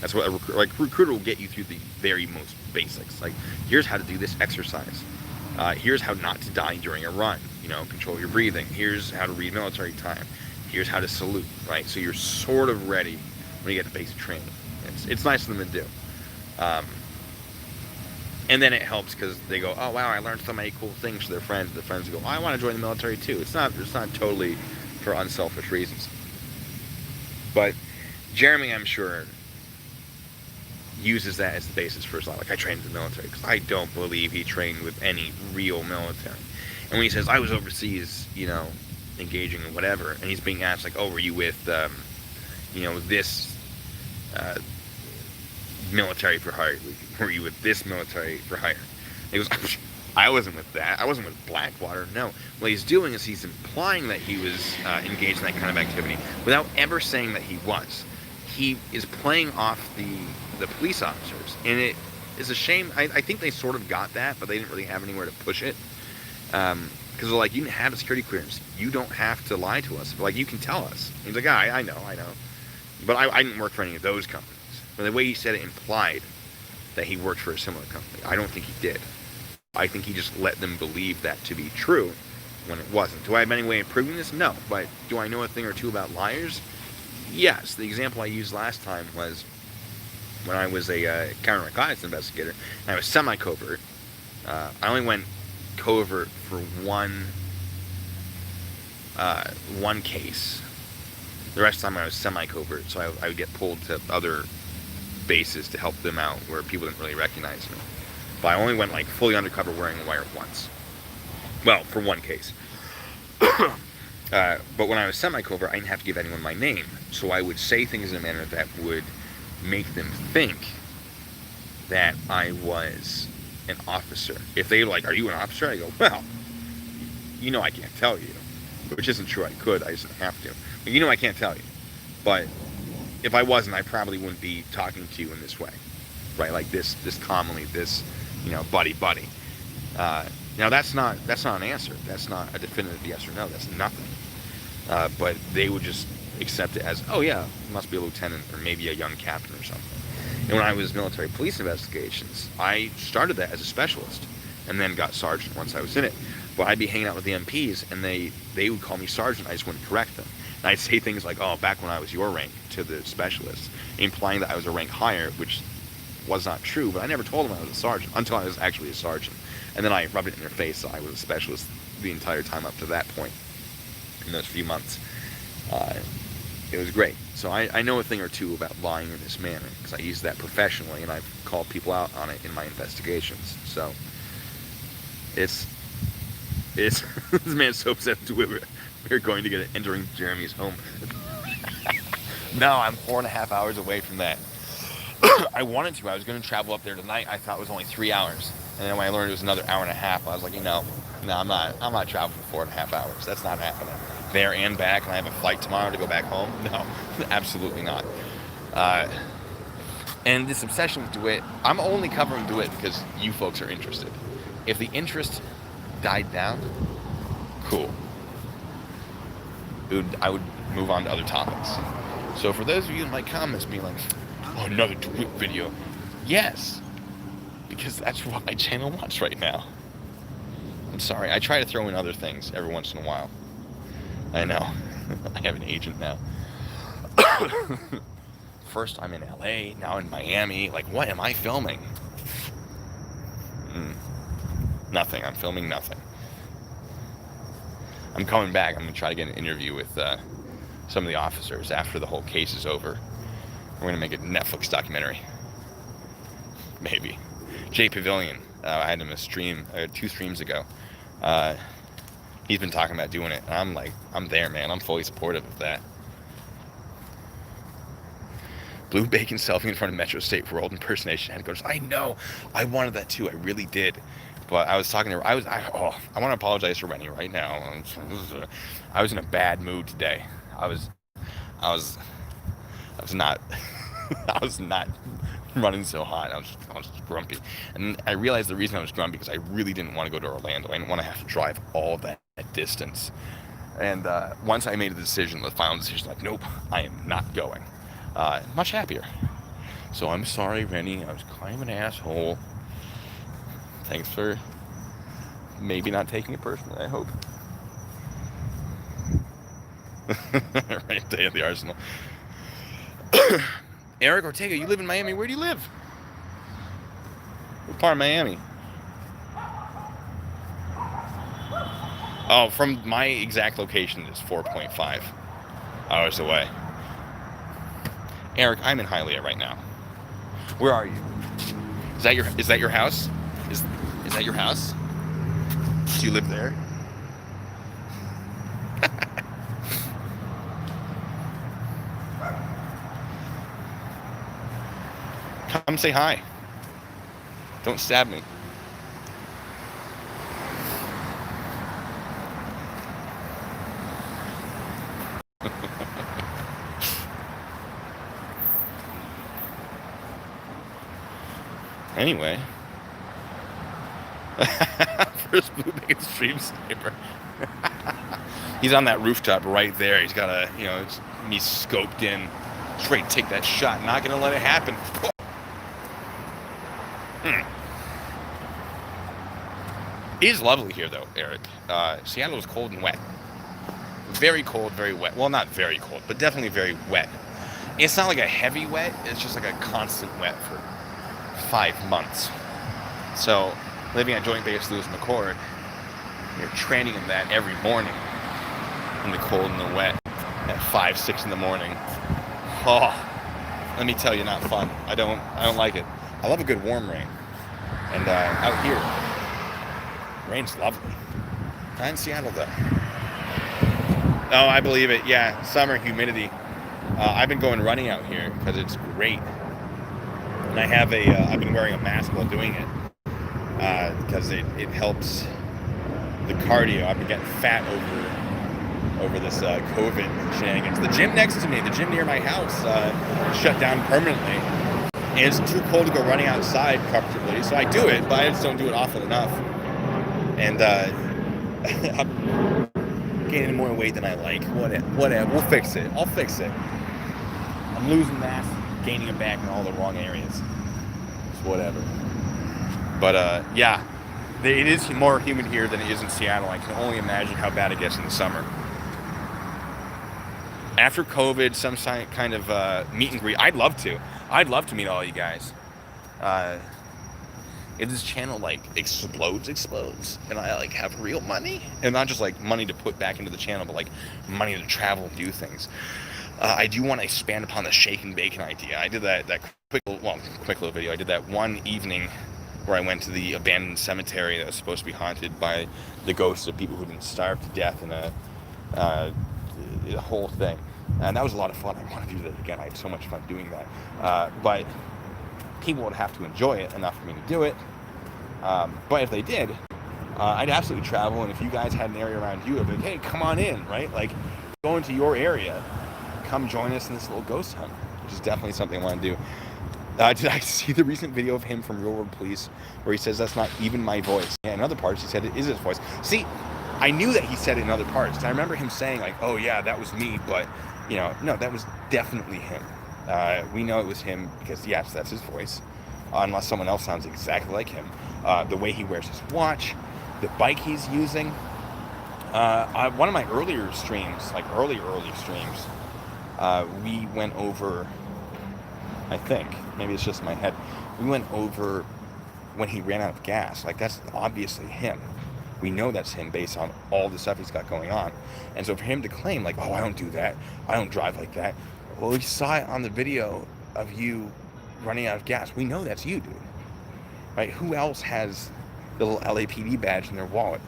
That's what a recruiter will get you through the very most basics. Like, here's how to do this exercise. Here's how not to die during a run. Control your breathing. Here's how to read military time. Here's how to salute. Right. So you're sort of ready when you get to basic training. It's nice of them to do. And then it helps because they go, oh wow, I learned so many cool things to their friends. The friends go, oh, I want to join the military too. It's not totally for unselfish reasons. But Jeremy, I'm sure, uses that as the basis for his life. Like, I trained in the military, because I don't believe he trained with any real military. And when he says, I was overseas, engaging in whatever, and he's being asked, like, oh, were you with, this military for hire? Were you with this military for hire? And he goes, I wasn't with that. I wasn't with Blackwater. No. What he's doing is he's implying that he was engaged in that kind of activity without ever saying that he was. He is playing off the police officers, and it is a shame. I think they sort of got that, but they didn't really have anywhere to push it, because they're like, you didn't have a security clearance, you don't have to lie to us, but like, you can tell us. And he's like, I know, but I didn't work for any of those companies. But the way he said it implied that he worked for a similar company. I don't think he did. I think he just let them believe that to be true when it wasn't. Do I have any way of proving this? No. But do I know a thing or two about liars? Yes. The example I used last time was when I was a counter-narcotics investigator, and I was semi-covert. I only went covert for one case. The rest of the time I was semi-covert, so I would get pulled to other bases to help them out where people didn't really recognize me. But I only went like fully undercover wearing a wire once. Well, for one case. But when I was semi-covert, I didn't have to give anyone my name. So I would say things in a manner that would make them think that I was, an officer. If they like, are you an officer? I go, well, I can't tell you, which isn't true. I could, I just didn't have to. But I can't tell you. But if I wasn't, I probably wouldn't be talking to you in this way, right? Like this commonly, this, buddy. Now that's not an answer. That's not a definitive yes or no. That's nothing. But they would just accept it as, oh yeah, it must be a lieutenant or maybe a young captain or something. And when I was military police investigations, I started that as a specialist and then got sergeant once I was in it. But I'd be hanging out with the MPs and they would call me sergeant. I just wouldn't correct them. And I'd say things like, oh, back when I was your rank, to the specialists, implying that I was a rank higher, which was not true, but I never told them I was a sergeant until I was actually a sergeant. And then I rubbed it in their face that I was a specialist the entire time up to that point, in those few months. It was great. So I know a thing or two about lying in this manner, because I use that professionally, and I've called people out on it in my investigations. So it's this man's so upset to we're going to get entering Jeremy's home. No, I'm 4.5 hours away from that. I wanted to. I was going to travel up there tonight. I thought it was only 3 hours. And then when I learned it was another 1.5 hours, I was like, no, I'm not traveling for 4.5 hours. That's not happening. There and back, and I have a flight tomorrow to go back home. No, absolutely not. And this obsession with Dewitte, I'm only covering Dewitte because you folks are interested. If the interest died down, cool. I would move on to other topics. So for those of you in my comments being like, oh, another Dewitte video. Yes, because that's what my channel wants right now. I'm sorry, I try to throw in other things every once in a while. I know, I have an agent now. First I'm in LA, now in Miami. Like, what am I filming? Nothing, I'm filming nothing. I'm coming back. I'm going to try to get an interview with some of the officers after the whole case is over. We're going to make a Netflix documentary. Maybe. Jay Pavilion, I had him a stream, 2 streams ago. He's been talking about doing it. And I'm like, I'm there, man. I'm fully supportive of that. Blue bacon selfie in front of Metro State World impersonation headquarters. I know. I wanted that too. I really did. But I was talking to her. I want to apologize for Rennie right now. I was in a bad mood today. I was not I was not running so hot. I was just grumpy. And I realized the reason I was grumpy because I really didn't want to go to Orlando. I didn't want to have to drive all that distance. And once I made the decision, the final decision, like, nope, I am not going. Much happier. So I'm sorry, Rennie. I was kind of an asshole. Thanks for maybe not taking it personally, I hope. Right day at the Arsenal. Eric Ortega, you live in Miami. Where do you live? What part of Miami? Oh, from my exact location is 4.5 hours away. Eric, I'm in Hialeah right now. Where are you? Is that your house? Is that your house? Do you live there? Come say hi. Don't stab me. Anyway. First blue bacon stream sniper. He's on that rooftop right there. He's got it's me scoped in. Just ready to take that shot. Not gonna let it happen. It is lovely here though, Eric. Seattle is cold and wet. Very cold, very wet. Well, not very cold, but definitely very wet. It's not like a heavy wet. It's just like a constant wet for 5 months. So, living at Joint Base Lewis McChord, you're training in that every morning in the cold and the wet at 5, 6 in the morning. Oh, let me tell you, not fun. I don't like it. I love a good warm rain. And out here, rain's lovely. Not in Seattle though. Oh, I believe it. Yeah, summer humidity. I've been going running out here because it's great. And I've been wearing a mask while doing it. because it helps the cardio. I've been getting fat over this COVID shenanigans. The gym next to me, the gym near my house, shut down permanently. And it's too cold to go running outside comfortably, so I do it, but I just don't do it often enough. And I'm gaining more weight than I like. Whatever. We'll fix it. I'll fix it. I'm losing mass, gaining it back in all the wrong areas. It's whatever. But yeah, it is more humid here than it is in Seattle. I can only imagine how bad it gets in the summer. After COVID, some kind of meet and greet. I'd love to meet all you guys. If this channel like explodes, and I like have real money, and not just like money to put back into the channel, but like money to travel and do things. I do want to expand upon the shake and bacon idea. I did that quick little video. I did that one evening where I went to the abandoned cemetery that was supposed to be haunted by the ghosts of people who'd been starved to death in the whole thing. And that was a lot of fun. I want to do that again. I had so much fun doing that. But people would have to enjoy it enough for me to do it. But if they did, I'd absolutely travel. And if you guys had an area around you, I'd be like, hey, come on in, right? Like, go into your area. Come join us in this little ghost hunt, which is definitely something I want to do. Did I see the recent video of him from Real World Police where he says that's not even my voice? Yeah, in other parts he said it is his voice. See, I knew that he said it in other parts. I remember him saying like, oh yeah, that was me, but you know, no, that was definitely him. We know it was him because yes, that's his voice, unless someone else sounds exactly like him. The way he wears his watch, the bike he's using. One of my earlier streams, like early streams, we went over, I think, maybe it's just in my head, we went over when he ran out of gas. Like, that's obviously him. We know that's him based on all the stuff he's got going on. And so for him to claim, like, oh, I don't do that, I don't drive like that, well, we saw it on the video of you running out of gas. We know that's you, dude. Right? Who else has the little LAPD badge in their wallet?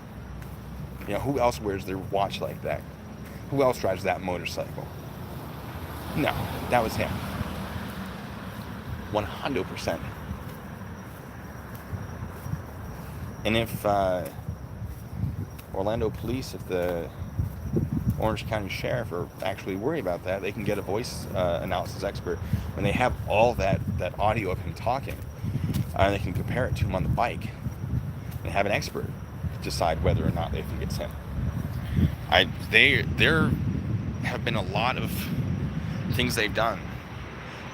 You know, who else wears their watch like that? Who else drives that motorcycle? No, that was him. 100%. And if Orlando police, if the Orange County Sheriff are actually worried about that, they can get a voice analysis expert when they have all that audio of him talking, and they can compare it to him on the bike and have an expert decide whether or not they think it's him. There have been a lot of things they've done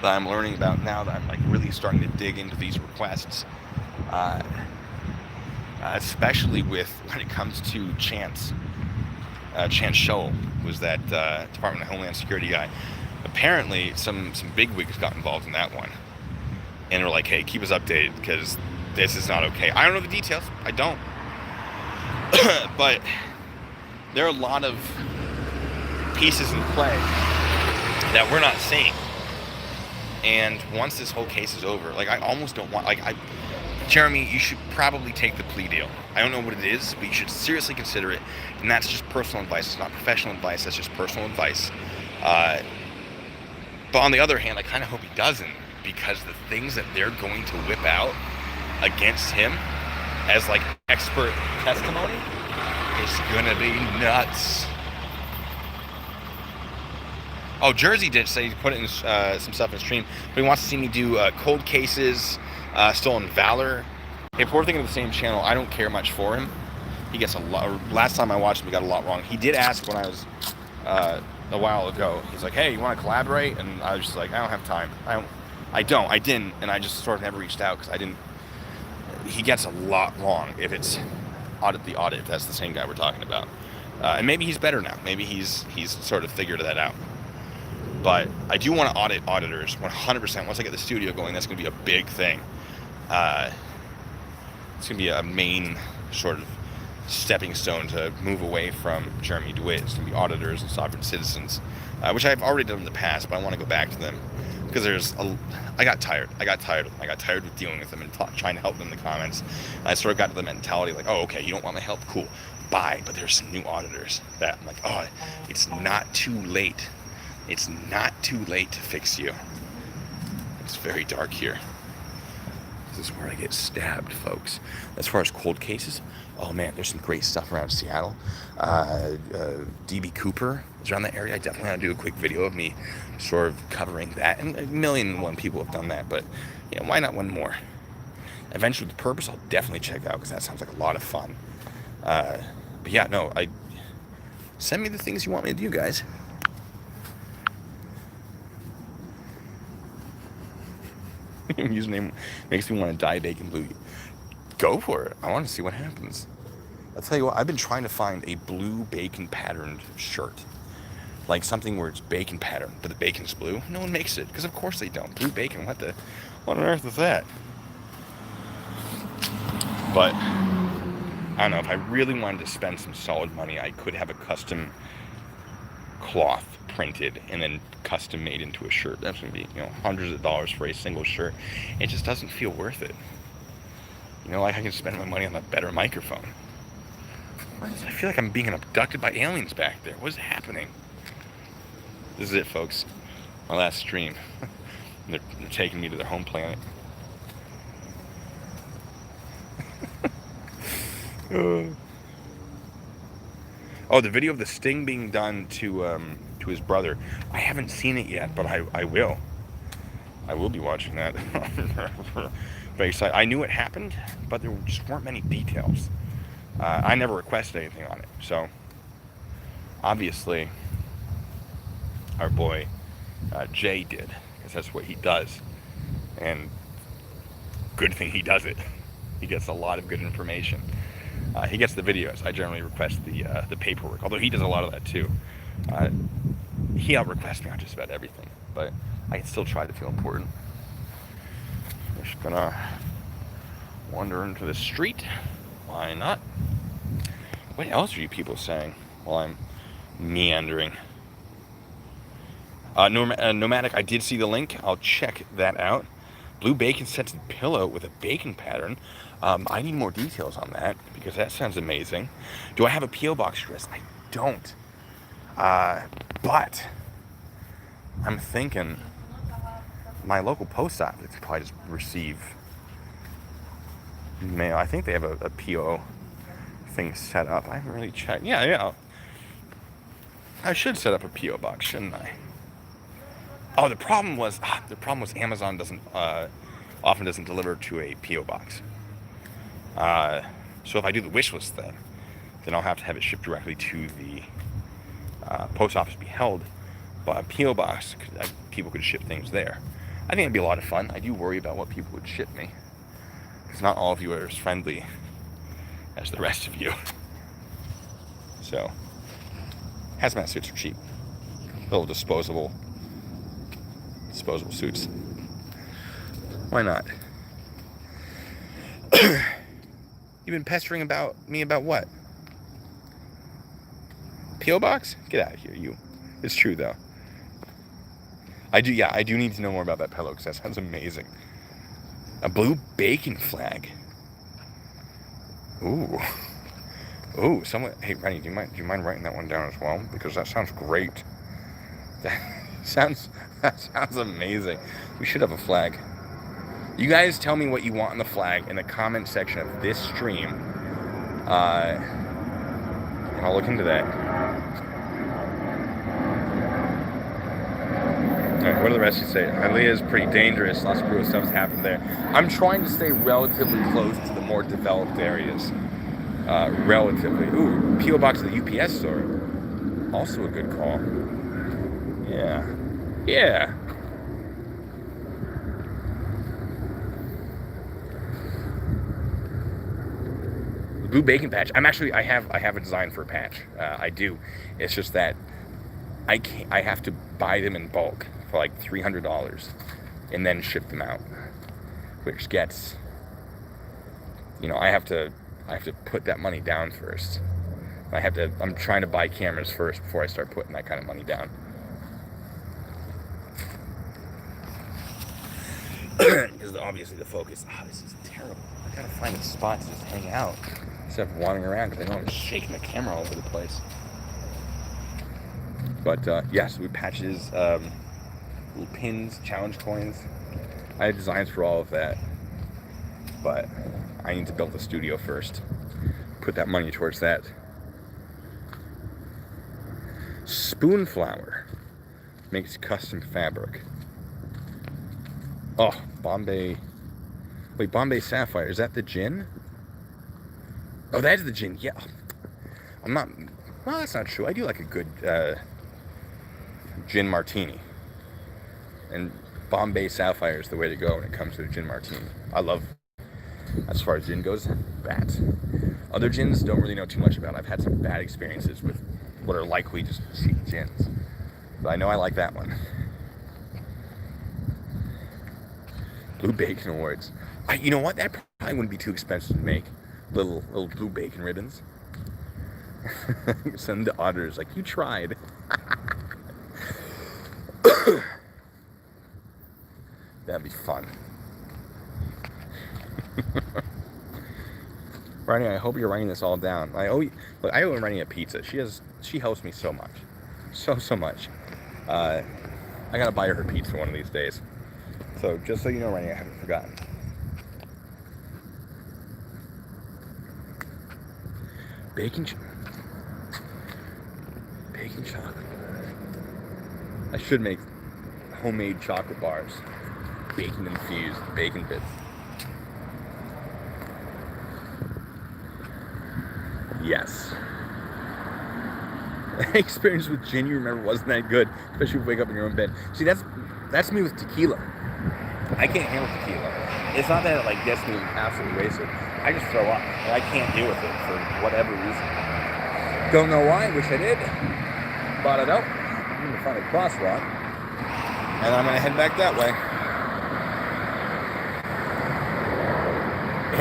that I'm learning about now that I'm like really starting to dig into these requests, especially with when it comes to Chance Scholl, was that Department of Homeland Security guy. Apparently some bigwigs got involved in that one, and were like, hey, keep us updated because this is not okay. I don't know the details, I don't. But there are a lot of pieces in play that we're not seeing. And once this whole case is over, like, I almost don't want, Jeremy, you should probably take the plea deal. I don't know what it is, but you should seriously consider it. And that's just personal advice. It's not professional advice. That's just personal advice. But on the other hand, I kind of hope he doesn't, because the things that they're going to whip out against him as, like, expert testimony is gonna be nuts. Oh, Jersey did say he put it in some stuff in the stream, but he wants to see me do cold cases, stolen valor. If we're thinking of the same channel, I don't care much for him. He gets a lot. Last time I watched him, he got a lot wrong. He did ask when I was a while ago. He's like, "Hey, you want to collaborate?" And I was just like, "I don't have time. I didn't," and I just sort of never reached out because I didn't. He gets a lot wrong if it's the audit. If that's the same guy we're talking about, and maybe he's better now. Maybe he's sort of figured that out. But I do want to audit auditors 100%. Once I get the studio going, that's going to be a big thing. It's going to be a main sort of stepping stone to move away from Jeremy Dewitt. It's going to be auditors and sovereign citizens, which I've already done in the past, but I want to go back to them because I got tired. I got tired with dealing with them and trying to help them in the comments. I sort of got to the mentality like, oh, okay, you don't want my help, cool, bye. But there's some new auditors that I'm like, oh, it's not too late. It's not too late to fix you. It's very dark here. This is where I get stabbed, folks. As far as cold cases, oh man, there's some great stuff around Seattle. DB Cooper is around that area. I definitely want to do a quick video of me sort of covering that. And 1,000,001 people have done that, but you know, why not one more? Eventually, The Purpose, I'll definitely check out because that sounds like a lot of fun. But yeah, no, send me the things you want me to do, guys. Username makes me want to dye bacon blue. Go for it. I want to see what happens. I'll tell you what, I've been trying to find a blue bacon patterned shirt. Like something where it's bacon patterned, but the bacon's blue. No one makes it, because of course they don't. Blue bacon, what on earth is that? But, I don't know, if I really wanted to spend some solid money, I could have a custom cloth printed and then custom made into a shirt. That's going to be, hundreds of dollars for a single shirt. It just doesn't feel worth it. Like I can spend my money on a better microphone. I feel like I'm being abducted by aliens back there. What is happening? This is it, folks. My last stream. They're taking me to their home planet. Oh, the video of the sting being done to his brother. I haven't seen it yet, but I will. I will be watching that. Very excited. I knew it happened, but there just weren't many details. I never requested anything on it, so obviously our boy Jay did, because that's what he does, and good thing he does it. He gets a lot of good information. He gets the videos. I generally request the paperwork, although he does a lot of that too. He out-requests me on just about everything, but I can still try to feel important. I'm just gonna wander into the street. Why not? What else are you people saying while I'm meandering? Nomadic, I did see the link. I'll check that out. Blue bacon scented pillow with a bacon pattern. I need more details on that because that sounds amazing. Do I have a P.O. box address? I don't. But I'm thinking my local post office could probably just receive mail. I think they have a P.O. thing set up. I haven't really checked. Yeah. I should set up a P.O. box, shouldn't I? Oh, the problem was Amazon often doesn't deliver to a P.O. box. So if I do the wish list thing, then I'll have to have it shipped directly to the post office to be held. But a P.O. box, people could ship things there. I think it'd be a lot of fun. I do worry about what people would ship me, because not all of you are as friendly as the rest of you. So, hazmat suits are cheap. Little disposable suits. Why not? You've been pestering me about what? P.O. box? Get out of here, you. It's true, though. I do need to know more about that pillow, because that sounds amazing. A blue bacon flag. Ooh, someone. Hey, Rennie, do you mind writing that one down as well? Because that sounds great. That sounds amazing. We should have a flag. You guys tell me what you want on the flag in the comment section of this stream. And I'll look into that. Alright, what do the rest of you say? Hialeah is pretty dangerous. Lots of brutal stuff's happened there. I'm trying to stay relatively close to the more developed areas. Relatively. Ooh, P.O. box at the UPS store. Also a good call. Yeah. The blue bacon patch. I have a design for a patch. I do. It's just that I have to buy them in bulk for like $300 and then ship them out, which gets, I have to put that money down first. I'm trying to buy cameras first before I start putting that kind of money down. Because obviously the focus, this is terrible. I gotta find a spot to just hang out instead of wandering around, because I know I'm shaking the camera all over the place. But yes, we patches, little pins, challenge coins. I had designs for all of that. but I need to build a studio first. Put that money towards that. Spoonflower makes custom fabric. Oh, Bombay. Wait, Bombay Sapphire. Is that the gin? Oh, that's the gin. Yeah. I'm not. Well, that's not true. I do like a good gin martini. And Bombay Sapphire is the way to go when it comes to the gin martini. I love, as far as gin goes, that. Other gins, don't really know too much about. I've had some bad experiences with what are likely just cheap gins. But I know I like that one. Blue Bacon Awards. You know what? That probably wouldn't be too expensive to make. Little blue bacon ribbons. Send the auditors like, you tried. That'd be fun. Ronnie, I hope you're writing this all down. I owe her writing a pizza. She helps me so much. So much. I gotta buy her pizza one of these days. So just so you know, Ronnie, I haven't forgotten. Bacon chocolate. I should make homemade chocolate bars. Bacon infused bacon bits. Yes. The experience with gin, you remember, wasn't that good, especially if you wake up in your own bed. See, that's me with tequila. I can't handle tequila. It's not that it gets me absolutely wasted. I just throw up. I can't deal with it for whatever reason. Don't know why. Wish I did. But I don't. I'm gonna find a crosswalk, and I'm gonna head back that way.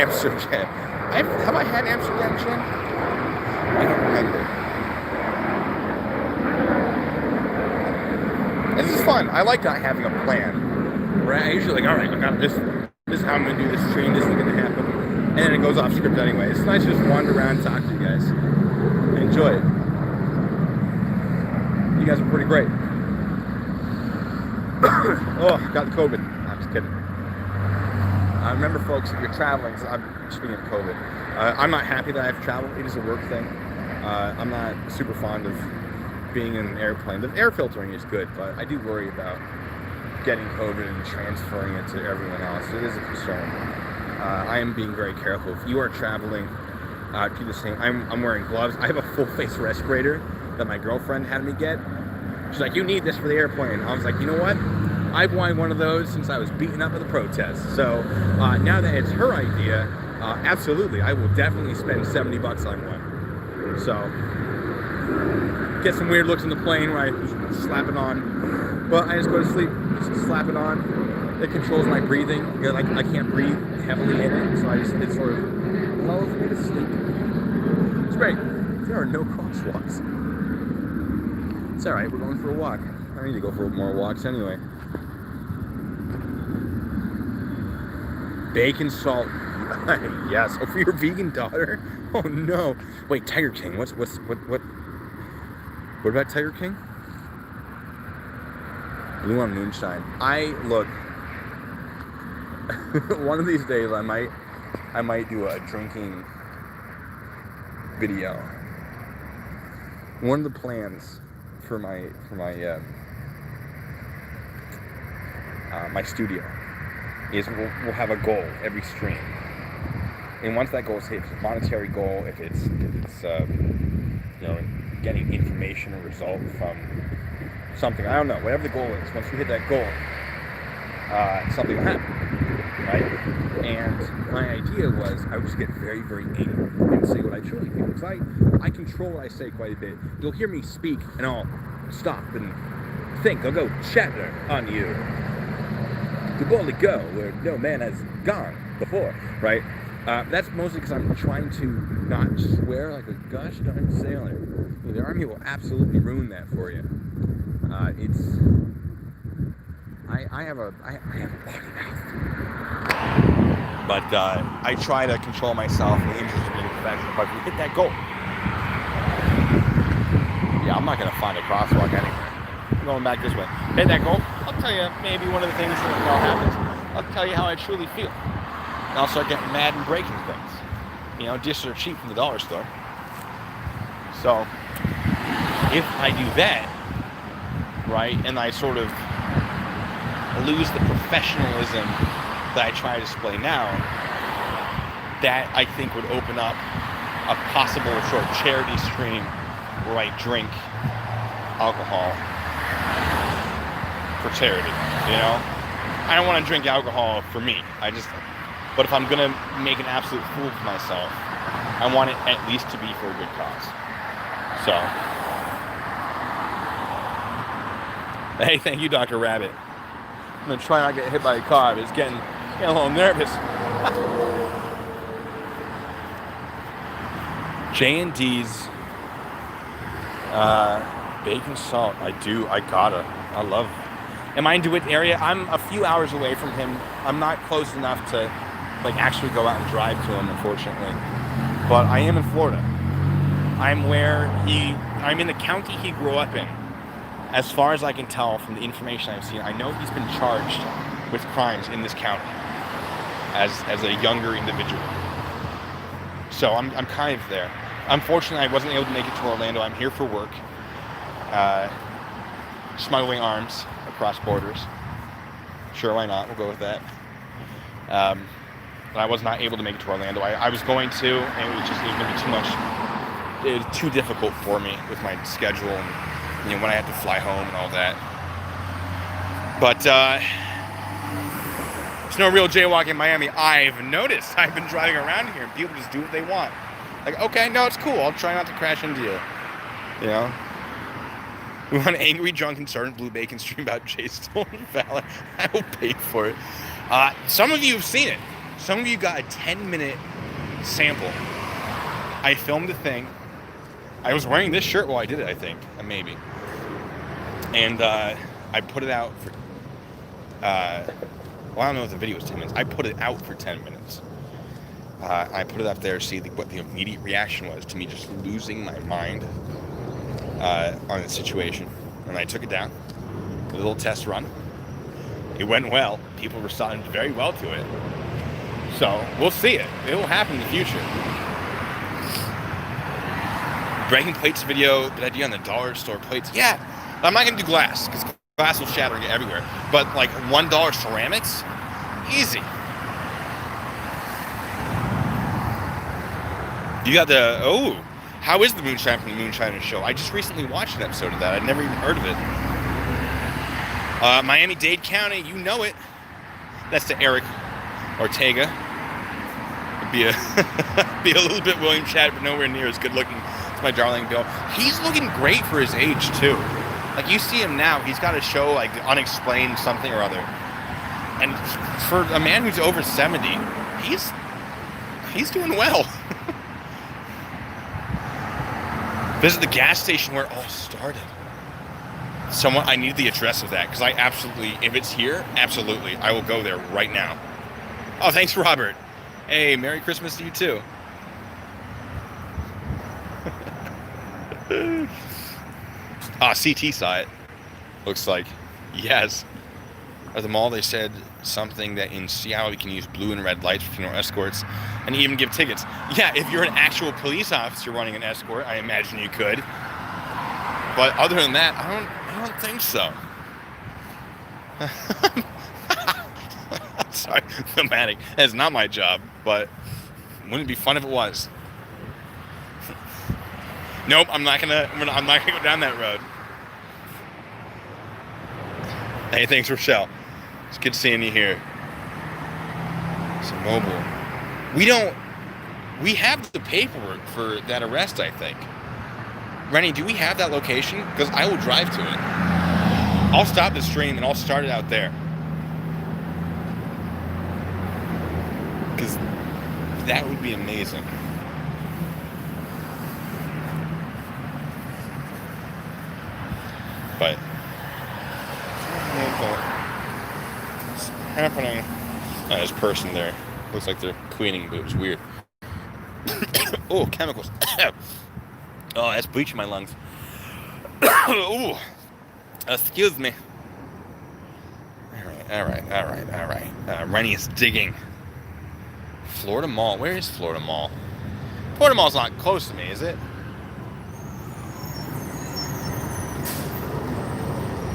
Amsterdam. Have I had Amsterdam gin? I don't remember. This is fun. I like not having a plan. Where I usually all right, I got this. This is how I'm gonna do this train. This is gonna happen, and then it goes off script anyway. It's nice to just wander around and talk to you guys. Enjoy it. You guys are pretty great. Oh, got COVID. I'm just kidding. Remember, folks, if you're traveling, I'm speaking of COVID, I'm not happy that I have to travel. It is a work thing. I'm not super fond of being in an airplane. The air filtering is good, but I do worry about getting COVID and transferring it to everyone else. It is a concern. I am being very careful. If you are traveling, do the same. I'm wearing gloves. I have a full face respirator that my girlfriend had me get. She's like, you need this for the airplane. I was like, you know what? I've wanted one of those since I was beaten up at the protest. So now that it's her idea, absolutely, I will definitely spend $70 on one. So get some weird looks in the plane where I slap it on. Well, I just go to sleep, just slap it on. It controls my breathing. I can't breathe heavily in it, so it sort of lulls me to sleep. It's great. There are no crosswalks. It's alright, we're going for a walk. I need to go for more walks anyway. Bacon salt. Yes. Oh, for your vegan daughter? Oh no. Wait, Tiger King. What about Tiger King? Blue on Moonshine. Look. One of these days I might do a drinking video. One of the plans for my studio is we'll have a goal every stream, and once that goal is hit, if it's a monetary goal, if it's getting information or result from something, I don't know, whatever the goal is, once you hit that goal, something will happen, right? And my idea was I would just get very, very angry and say what I truly feel, because I control what I say quite a bit. You'll hear me speak and I'll stop and think. I'll go chatter on you. To boldly go where no man has gone before, right? That's mostly because I'm trying to not swear like a gosh darn sailor. The Army will absolutely ruin that for you. I have a body mouth. But I try to control myself and interest in being professional. But if we hit that goal, yeah, I'm not going to find a crosswalk anywhere. I'm going back this way. Hit that goal. I'll tell you maybe one of the things that happens. I'll tell you how I truly feel. and I'll start getting mad and breaking things. You know, dishes are cheap from the dollar store. So, if I do that, right, and I sort of lose the professionalism that I try to display now, that I think would open up a possible sort of charity stream where I drink alcohol for charity, you know? I don't want to drink alcohol for me. But if I'm going to make an absolute fool of myself, I want it at least to be for a good cause. So, hey, thank you, Dr. Rabbit. I'm going to try not to get hit by a car, but it's getting a little nervous. J&D's bacon salt. I love. Am I in Dewitte area? I'm a few hours away from him. I'm not close enough to actually go out and drive to him, unfortunately. But I am in Florida. I'm in the county he grew up in. As far as I can tell from the information I've seen, I know he's been charged with crimes in this county as a younger individual. So I'm kind of there. Unfortunately, I wasn't able to make it to Orlando. I'm here for work. Smuggling arms across borders. Sure, why not? We'll go with that. But I was not able to make it to Orlando. I was going to, and it was going to be too much. It was too difficult for me with my schedule and when I had to fly home and all that. But there's no real jaywalk in Miami. I've noticed. I've been driving around here and people just do what they want. Like, okay, no, it's cool. I'll try not to crash into you. You know? We want an angry, drunk, and sergeant blue bacon stream about Jay Stone Valor. I will pay for it. Some of you have seen it. Some of you got a 10-minute sample. I filmed the thing. I was wearing this shirt while I did it, I think. Maybe. And I put it out for... I don't know if the video was 10 minutes. I put it out for 10 minutes. I put it up there to see what the immediate reaction was to me just losing my mind on the situation. And I took it down. A little test run. It went well. People responded very well to it. So, we'll see it. It will happen in the future. Breaking plates video, good idea on the dollar store plates. Yeah, I'm not going to do glass, because glass will shatter and get everywhere. But, like, $1 ceramics? Easy. You got how is the Moonshine from the Moonshiner Show? I just recently watched an episode of that. I'd never even heard of it. Miami-Dade County, you know it. That's to Eric Ortega. It'd be a little bit William Shatner, but nowhere near as good looking as my darling Bill. He's looking great for his age, too. Like, you see him now, he's got a show, like, Unexplained something or other. And for a man who's over 70, he's doing well. This is the gas station where it all started. I need the address of that, because I absolutely, if it's here, absolutely, I will go there right now. Oh, thanks, Robert. Hey, Merry Christmas to you, too. CT saw it. Looks like, yes. At the mall, they said something that in Seattle you can use blue and red lights for funeral escorts and even give tickets. Yeah, if you're an actual police officer running an escort, I imagine you could. But other than that, I don't think so. Sorry, thematic. That's not my job, but wouldn't it be fun if it was? Nope, I'm not gonna go down that road. Hey, thanks, Rochelle. It's good seeing you here. It's a mobile. We have the paperwork for that arrest, I think. Rennie, do we have that location? Because I will drive to it. I'll stop the stream and I'll start it out there. Because that would be amazing. But what's happening? This person there looks like they're queening, but it was weird. Oh, chemicals. Oh, that's bleach in my lungs. Ooh. Excuse me. All right. Rennie is digging. Florida Mall. Where is Florida Mall? Florida Mall's not close to me, is it?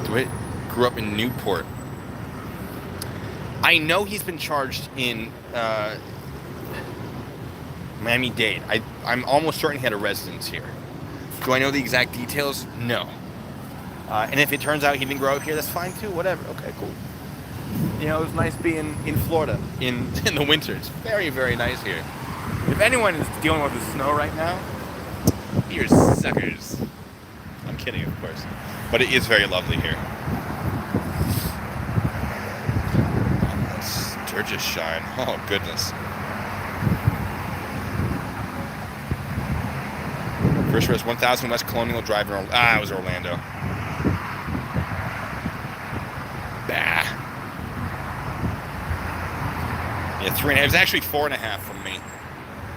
Dewitte grew up in Newport. I know he's been charged in Miami-Dade. I'm almost certain he had a residence here. Do I know the exact details? No. And if it turns out he didn't grow up here, that's fine too. Whatever. Okay, cool. You know, it was nice being in Florida in the winter. It's very, very nice here. If anyone is dealing with the snow right now, you're suckers. I'm kidding, of course. But it is very lovely here. Sturgis shine. Oh, goodness. First arrest, 1000 West Colonial Drive. It was Orlando. Bah. Yeah, 3.5. It was actually 4.5 from me.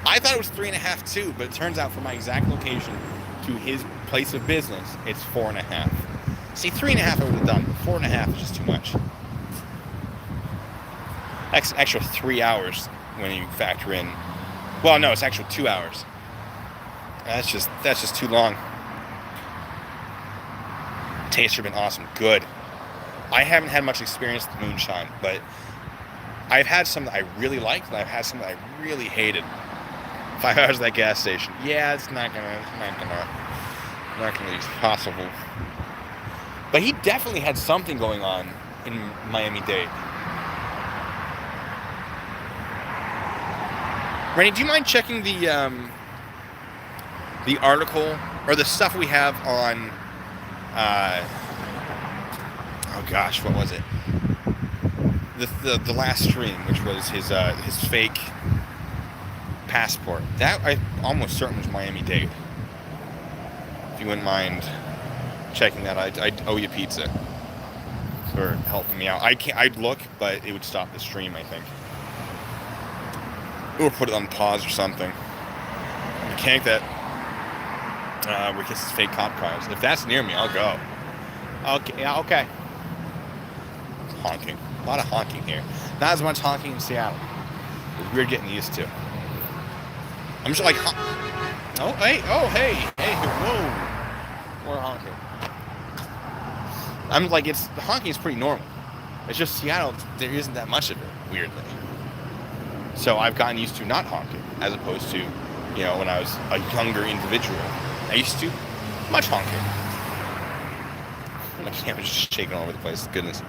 I thought it was 3.5 too, but it turns out from my exact location to his place of business, it's 4.5. See, 3.5 I would have done. 4.5 is just too much. That's an extra 3 hours when you factor in. Well, no, it's actually 2 hours. That's just too long. Taster been awesome, good. I haven't had much experience with moonshine, but I've had some that I really liked, and I've had some that I really hated. 5 hours at that gas station. Yeah, it's not gonna be possible. But he definitely had something going on in Miami-Dade. Rennie, do you mind checking the article or the stuff we have on? Oh gosh, what was it? The last stream, which was his fake passport. That I almost certain was Miami-Dade. If you wouldn't mind checking that, I'd owe you pizza for helping me out. I'd look, but it would stop the stream, I think. Or put it on pause or something. Mechanic that where he gets his fake cop cars. If that's near me, I'll go. Okay, yeah, okay. Honking. A lot of honking here. Not as much honking in Seattle. We're getting used to. I'm just like, oh hey, whoa, more honking. I'm like, the honking is pretty normal. It's just Seattle, there isn't that much of it, weirdly. So I've gotten used to not honking, as opposed to, you know, when I was a younger individual. I used to much honking. My camera's just shaking all over the place. Goodness.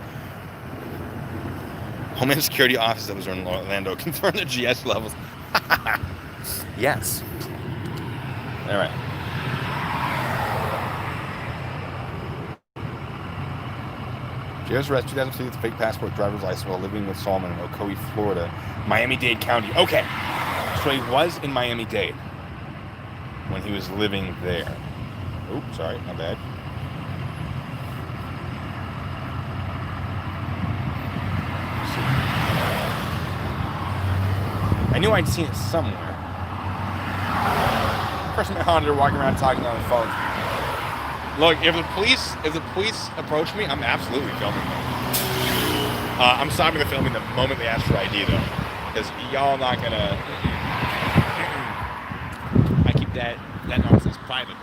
Homeland Security office that was in Orlando confirmed the GS levels. Yes. All right. GS arrest 2006 with fake passport, driver's license while living with Solomon in Ocoee, Florida, Miami-Dade County. Okay. So he was in Miami-Dade when he was living there. Oops, sorry, my bad. I knew I'd seen it somewhere. Person behind her walking around talking on the phone. Look, if the police approach me, I'm absolutely filming them. I'm stopping the filming the moment they ask for ID, though, because y'all not gonna. I keep that nonsense private.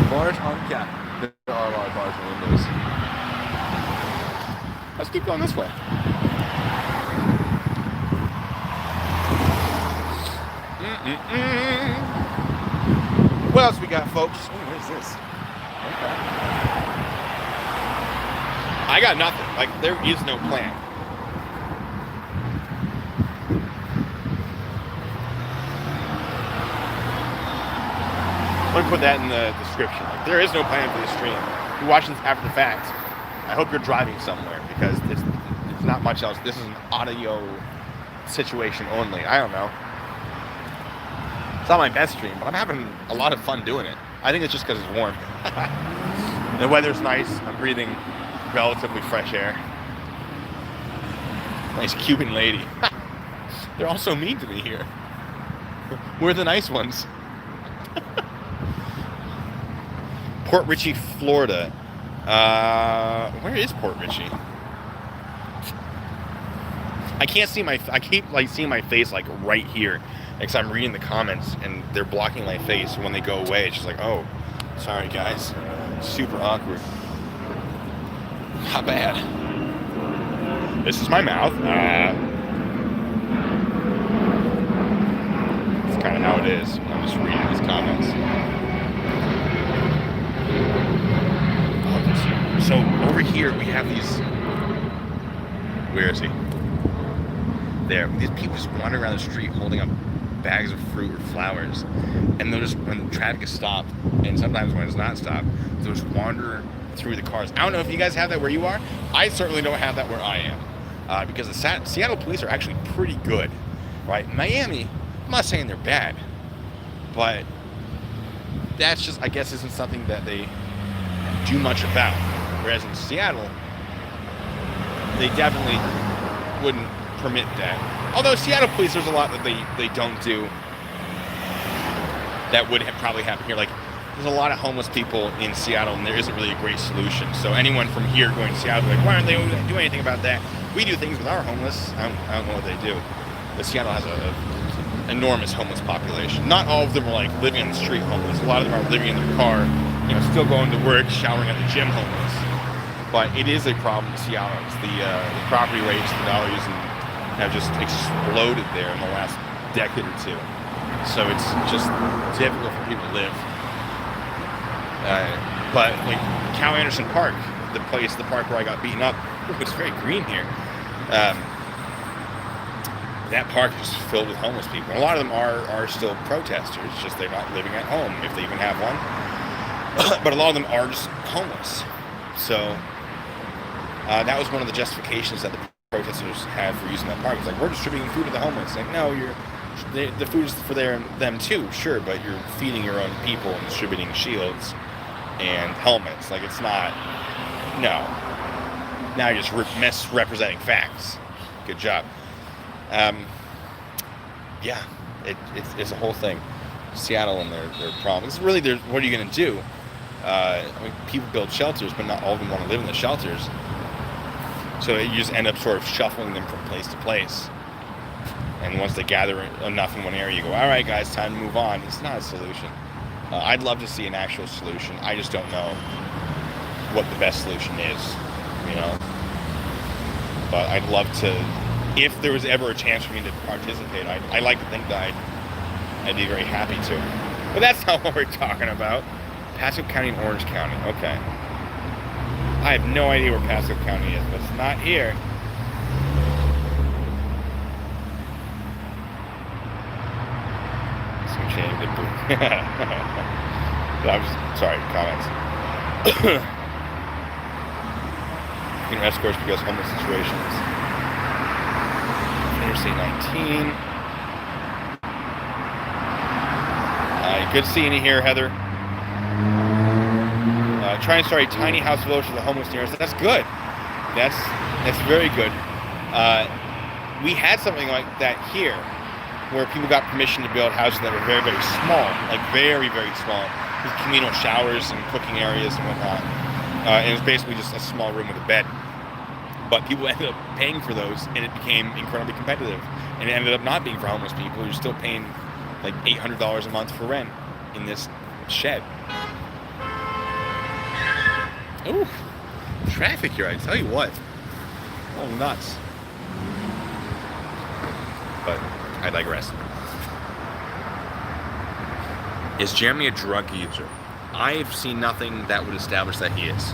Bars uncapped. There are a lot of bars and windows. Let's keep going this way. What else we got, folks? Oh, what is this? Okay. I got nothing. Like, there is no plan. Let me put that in the description. Like, there is no plan for this stream. If you're watching this after the fact, I hope you're driving somewhere, because it's not much else. This is an audio situation only. I don't know. It's not my best stream, but I'm having a lot of fun doing it. I think it's just because it's warm. The weather's nice. I'm breathing relatively fresh air. Nice Cuban lady. They're all so mean to me here. We're the nice ones. Port Richey, Florida. Where is Port Richey? I can't see I keep like seeing my face like right here, because I'm reading the comments and they're blocking my face. When they go away, it's just like, oh, sorry guys, super awkward. Not bad. This is my mouth. It's kind of how it is. I'm just reading these comments. Oh, so over here we have these. Where is he? There. These people just wandering around the street holding up bags of fruit or flowers, and they'll just, when traffic is stopped, and sometimes when it's not stopped, they'll just wander through the cars. I don't know if you guys have that where you are. I certainly don't have that where I am, because the Seattle police are actually pretty good, right? Miami, I'm not saying they're bad, but that's just, I guess, isn't something that they do much about. Whereas in Seattle, they definitely wouldn't permit that. Although Seattle police, there's a lot that they don't do that would probably happen here. Like, there's a lot of homeless people in Seattle, and there isn't really a great solution. So anyone from here going to Seattle, like, why aren't they doing anything about that? We do things with our homeless. I don't know what they do. But Seattle has an enormous homeless population. Not all of them are like living on the street homeless. A lot of them are living in their car, still going to work, showering at the gym homeless. But it is a problem in Seattle. It's the property rates, the values, have just exploded there in the last decade or two. So it's just difficult for people to live. But like Cal Anderson Park, the park where I got beaten up, it's very green here. That park is filled with homeless people. And a lot of them are still protesters, just they're not living at home, if they even have one. But a lot of them are just homeless. So that was one of the justifications that the protesters had for using that park. It's like, we're distributing food to the homeless. Like, no, the food is for them too, sure, but you're feeding your own people and distributing shields and helmets. Like, it's not. No. Now you're just misrepresenting facts. Good job. Yeah, it's a whole thing. Seattle and their problems. It's really, what are you going to do? People build shelters, but not all of them want to live in the shelters. So you just end up sort of shuffling them from place to place. And once they gather enough in one area, you go, all right, guys, time to move on. It's not a solution. I'd love to see an actual solution. I just don't know what the best solution is, But I'd love to, if there was ever a chance for me to participate, I'd like to think that I'd be very happy to. But that's not what we're talking about. Pasco County and Orange County. Okay. I have no idea where Pasco County is, but it's not here. Some change the boot. I'm sorry, comments. Escorts because homeless situations. Interstate 19. Good seeing you here, Heather. Try and start a tiny house village for the homeless near us. That's good. That's very good. We had something like that here, where people got permission to build houses that were very, very small, like very, very small, with communal showers and cooking areas and whatnot. And it was basically just a small room with a bed. But people ended up paying for those, and it became incredibly competitive. And it ended up not being for homeless people. You're still paying like $800 a month for rent in this shed. Ooh, traffic here, I tell you what. Oh, nuts. But I digress. Is Jeremy a drug user? I've seen nothing that would establish that he is.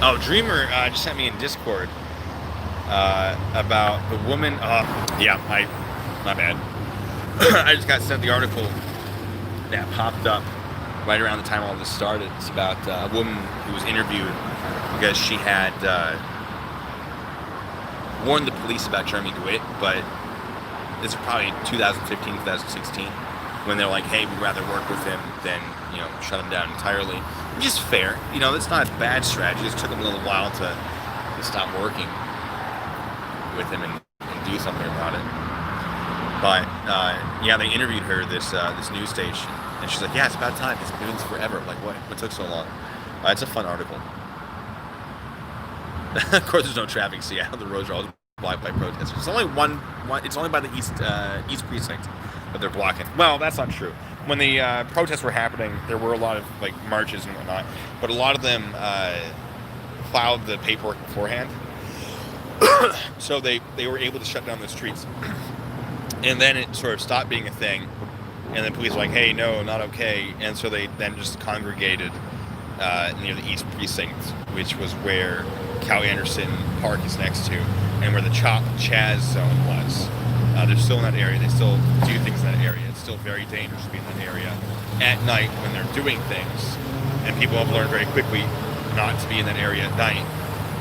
Oh, Dreamer just sent me in Discord about the woman. My bad. I just got sent the article that popped up right around the time all this started. It's about a woman who was interviewed because she had warned the police about Jeremy Dewitte, but this is probably 2015, 2016, when they're like, hey, we'd rather work with him than, shut him down entirely. Which is fair. That's not a bad strategy. It just took them a little while to stop working with him and do something about it. But yeah, they interviewed her this news station, and she's like, "Yeah, it's about time. It's been doing this forever." I'm like, what took so long? It's a fun article. Of course, there's no traffic in Seattle. The roads are all blocked by protesters. It's only one. It's only by the east precinct that they're blocking. Well, that's not true. When the protests were happening, there were a lot of like marches and whatnot, but a lot of them filed the paperwork beforehand, so they were able to shut down the streets. And then it sort of stopped being a thing, and the police were like, "Hey, no, not okay." And so they then just congregated near the East Precinct, which was where Cal Anderson Park is next to, and where the Chaz zone was. They're still in that area. They still do things in that area. It's still very dangerous to be in that area at night when they're doing things, and people have learned very quickly not to be in that area at night.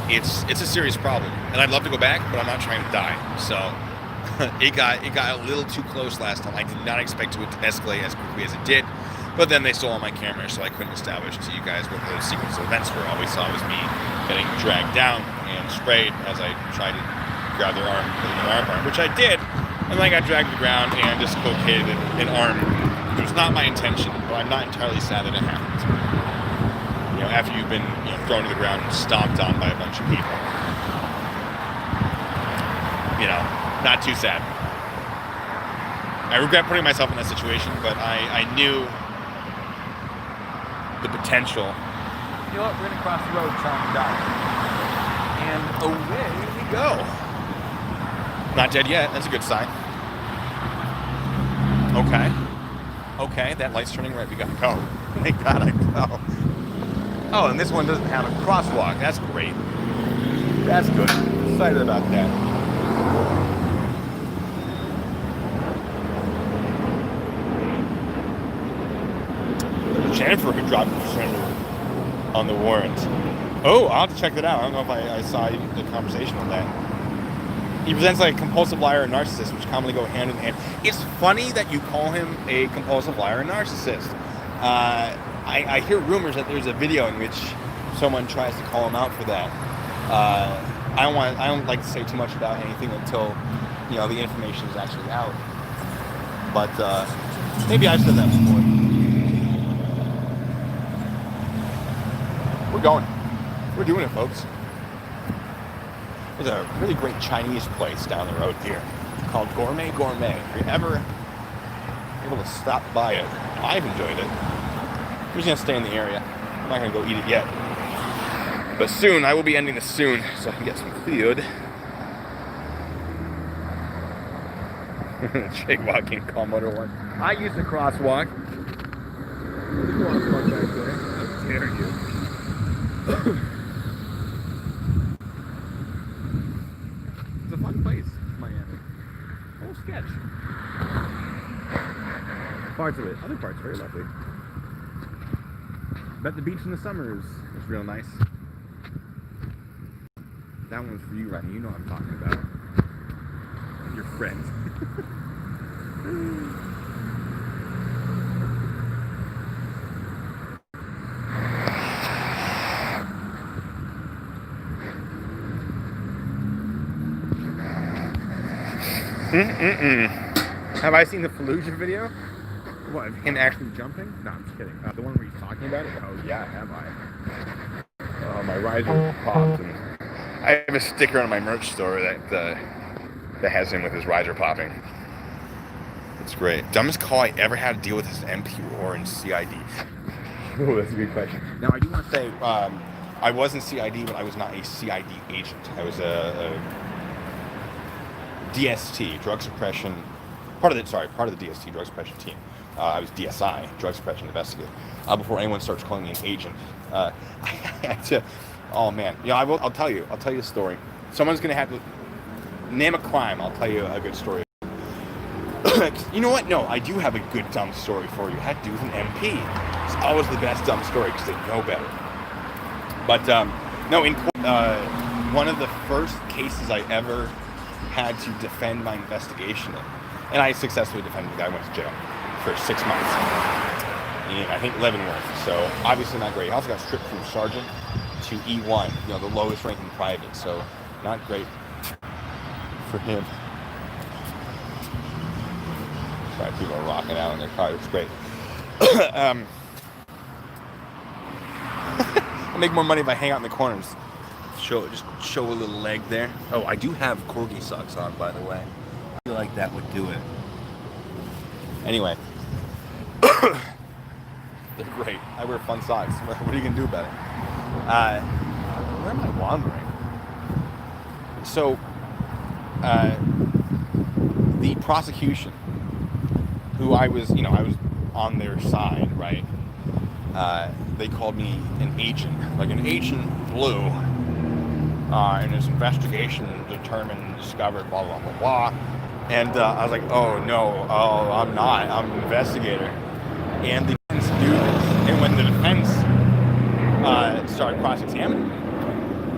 It's a serious problem, and I'd love to go back, but I'm not trying to die. So it got a little too close last time. I did not expect it to escalate as quickly as it did, but then they stole all my camera, so I couldn't establish to you guys what the sequence of events were. All we saw was me getting dragged down and sprayed as I tried to grab their arm with an arm, which I did, and then I got dragged to the ground and dislocated an arm. It was not my intention, but I'm not entirely sad that it happened. You know, after you've been thrown to the ground and stomped on by a bunch of people. You know, not too sad. I regret putting myself in that situation, but I knew the potential. You know what? We're gonna cross the road, Charlie Dock, and away we go. Not dead yet. That's a good sign. Okay, that light's turning red. We gotta go. Thank God I go. Oh, and this one doesn't have a crosswalk. That's great. That's good. I'm excited about that. Jennifer who dropped the surrender on the warrant. Oh, I'll have to check that out. I don't know if I saw the conversation on that. He presents like a compulsive liar and narcissist, which commonly go hand in hand. It's funny that you call him a compulsive liar and narcissist. I hear rumors that there's a video in which someone tries to call him out for that. I don't like to say too much about anything until the information is actually out. But maybe I've said that before. We're going. We're doing it, folks. There's a really great Chinese place down the road here called Gourmet. If you're ever able to stop by it, I've enjoyed it. I'm just going to stay in the area. I'm not going to go eat it yet. But soon, I will be ending this soon so I can get some food. Jaywalking, call motor one. I use the crosswalk. There's a crosswalk back there. How dare you? It's a fun place, Miami. Whole sketch. Parts of it. Other parts very lovely. Bet the beach in the summer is real nice. That one's for you, Rodney. You know what I'm talking about. Your friend. Have I seen the Fallujah video? What, of him actually jumping? No, I'm just kidding. The one where he's talking about it? Oh, yeah, have I. Oh, my riser popped. And I have a sticker on my merch store that has him with his riser popping. It's great. Dumbest call I ever had to deal with is an MP or in CID. Oh, that's a good question. Now, I do want to say, I was in CID, but I was not a CID agent. I was a DST, drug suppression, part of the DST, drug suppression team. I was DSI, drug suppression investigator. Before anyone starts calling me an agent, I had to. Oh man, I'll tell you a story. Someone's gonna have to name a crime. I'll tell you a good story. You know what? No, I do have a good dumb story for you. It had to do with an MP. It's always the best dumb story because they know better. But no, in one of the first cases I ever had to defend my investigation in, and I successfully defended the guy. Went to jail for 6 months in, I think, Leavenworth. So obviously not great. He also got stripped from sergeant to E1, the lowest ranking private. So not great for him. Sorry, people are rocking out in their car. It's great. I make more money if I hang out in the corners. Just show a little leg there. Oh, I do have corgi socks on, by the way. I feel like that would do it. Anyway. They're great. I wear fun socks. What are you going to do about it? Where am I wandering? So, the prosecution, who I was on their side, right? They called me an agent. Like an agent blue. In his investigation, determined, discovered, blah, blah, blah, blah. And I was like, oh, no, I'm not. I'm an investigator. And the defense knew this. And when the defense started cross-examining me,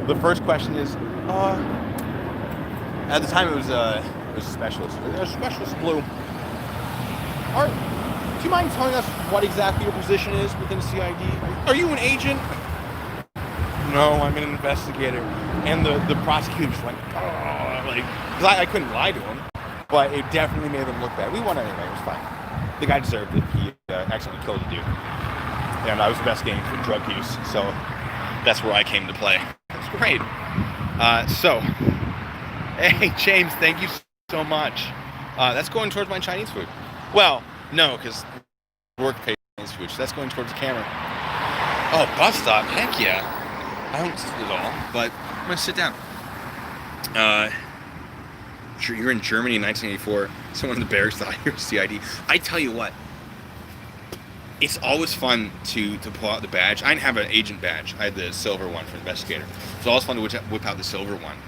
the first question is, at the time it was a specialist. A specialist blue. Do you mind telling us what exactly your position is within CID? Are you an agent? No, I'm an investigator. And the prosecutors went, because I couldn't lie to him, but it definitely made them look bad. We won anyway, it was fine. The guy deserved it. He accidentally killed a dude. And I was investigating for drug use, so that's where I came to play. That's great. Hey, James, thank you so much. That's going towards my Chinese food. Well, no, because work pays Chinese food, so that's going towards the camera. Oh, bus stop, heck yeah. I don't sit at all, but I'm going to sit down. You're in Germany in 1984. Someone in the barracks thought you were CID. I tell you what, it's always fun to pull out the badge. I didn't have an agent badge. I had the silver one for investigator. It's always fun to whip out the silver one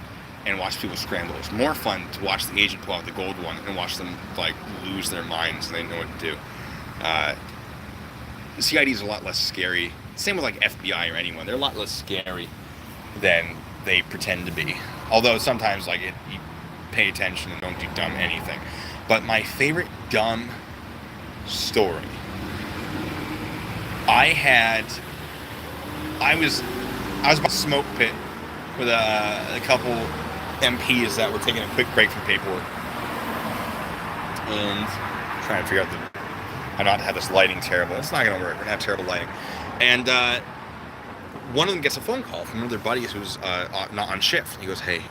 and watch people scramble. It's more fun to watch the agent pull out the gold one and watch them lose their minds and they know what to do. The CID is a lot less scary. Same with FBI or anyone. They're a lot less scary than they pretend to be. Although sometimes you pay attention and don't do dumb anything. But my favorite dumb story, I was by a smoke pit with a couple MPs that were taking a quick break from paperwork and trying to figure out how not to have this lighting terrible. It's not going to work. We're going to have terrible lighting. And one of them gets a phone call from one of their buddies who's not on shift. He goes, hey,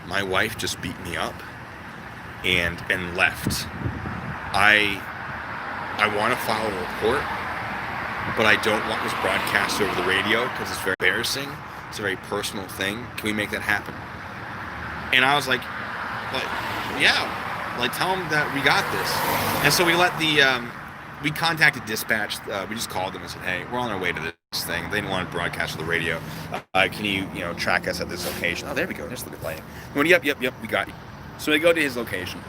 my wife just beat me up and left. I want to file a report, but I don't want this broadcast over the radio because it's very embarrassing. It's a very personal thing. Can we make that happen? And I was like, yeah. Tell them that we got this. And so we we contacted dispatch. We just called them and said, hey, we're on our way to this thing. They didn't want to broadcast on the radio. Can you track us at this location? Oh, there we go. Just look at lighting. We went, yep, we got you. So we go to his location.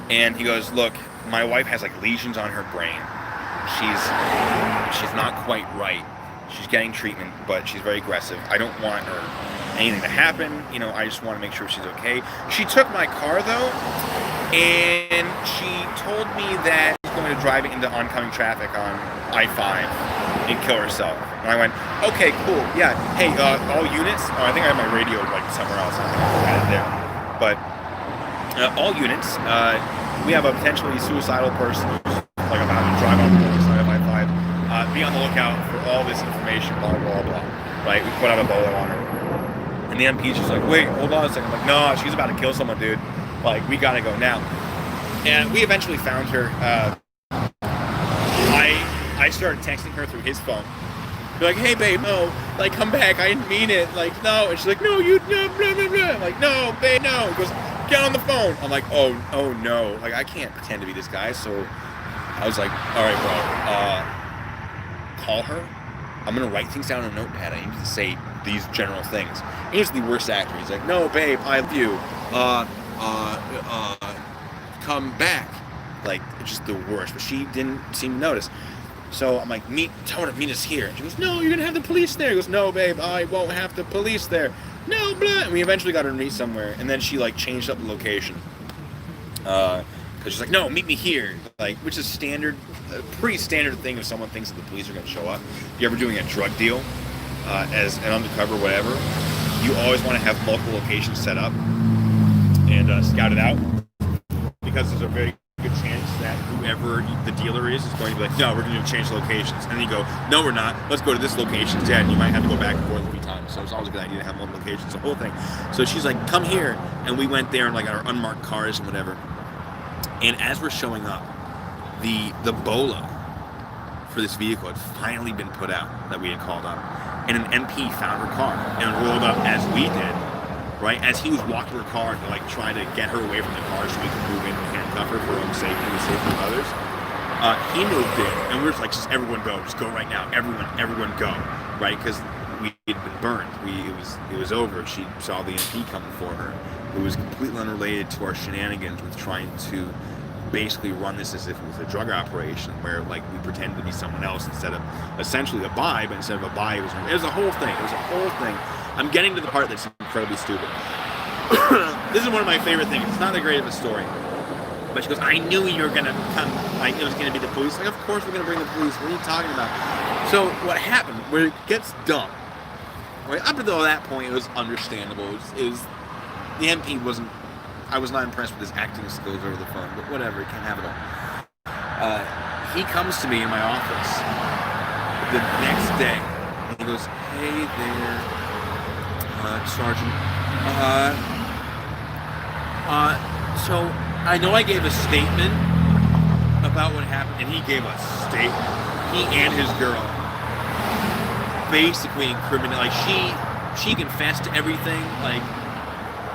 And he goes, look, my wife has lesions on her brain. She's not quite right. She's getting treatment, but she's very aggressive. I don't want anything to happen. I just want to make sure she's okay. She took my car though, and she told me that she's going to drive into oncoming traffic on I-5 and kill herself. And I went, okay, cool, yeah. Hey, all units. Oh, I think I have my radio somewhere else. I think I had it there. But all units. We have a potentially suicidal person who's about to drive on the side of I-5. Be on the lookout for all this information, blah, blah, blah. Right? We put out a bolo on her. And the MP's just wait, hold on a second. I'm like, no, she's about to kill someone, dude. We gotta go now. And we eventually found her. I started texting her through his phone. Be like, hey, babe, no. Come back. I didn't mean it. No. And she's like, no, you, no, blah, blah, blah. I'm like, no, babe, no. He goes, get on the phone. I'm like, oh no. I can't pretend to be this guy. So I was like, all right, bro. Call her. I'm going to write things down on a notepad. I need to say these general things. And he's the worst actor. He's like, no, babe, I love you. Come back. It's just the worst. But she didn't seem to notice. So I'm like, tell her to meet us here. And she goes, no, you're going to have the police there. He goes, no, babe, I won't have the police there. No, blah. And we eventually got her to meet somewhere. And then she, changed up the location. Because she's like, no, meet me here. Which is standard, a pretty standard thing if someone thinks that the police are going to show up. If you're ever doing a drug deal, as an undercover, whatever, you always want to have multiple locations set up and scout it out. because there's a very good chance that whoever the dealer is going to be like, no, we're going to change locations. And then you go, no, we're not. Let's go to this location instead. And you might have to go back and forth 3 times. So it's always a good idea to have multiple locations, the whole thing. So she's like, come here. And we went there in like our unmarked cars and whatever. And as we're showing up, the BOLA for this vehicle had finally been put out that we had called up. And an MP found her car and rolled up as we did, right? As he was walking her car to like try to get her away from the car so we could move in and handcuff her for her own safety and the safety of others. He moved in, and we were like, just everyone go, just go right now, everyone go, right? Because we had been burned. It was over. She saw the MP coming for her. It was completely unrelated to our shenanigans with trying to basically run this as if it was a drug operation where like we pretended to be someone else instead of essentially a buy, but instead of a buy it was a whole thing. I'm getting to the part that's incredibly stupid. This is one of my favorite things. It's not that great of a story, but she goes, I knew you were gonna come, like it was gonna be the police. Like, of course we're gonna bring the police. What are you talking about? So what happened where it gets dumb, right? Up until that point it was understandable. It was the MP I was not impressed with his acting skills over the phone, but whatever, he can't have it all. He comes to me in my office the next day, and he goes, hey there, Sergeant. So I know I gave a statement about what happened, and he gave a statement. He and his girl basically incriminated, like she confessed to everything, like,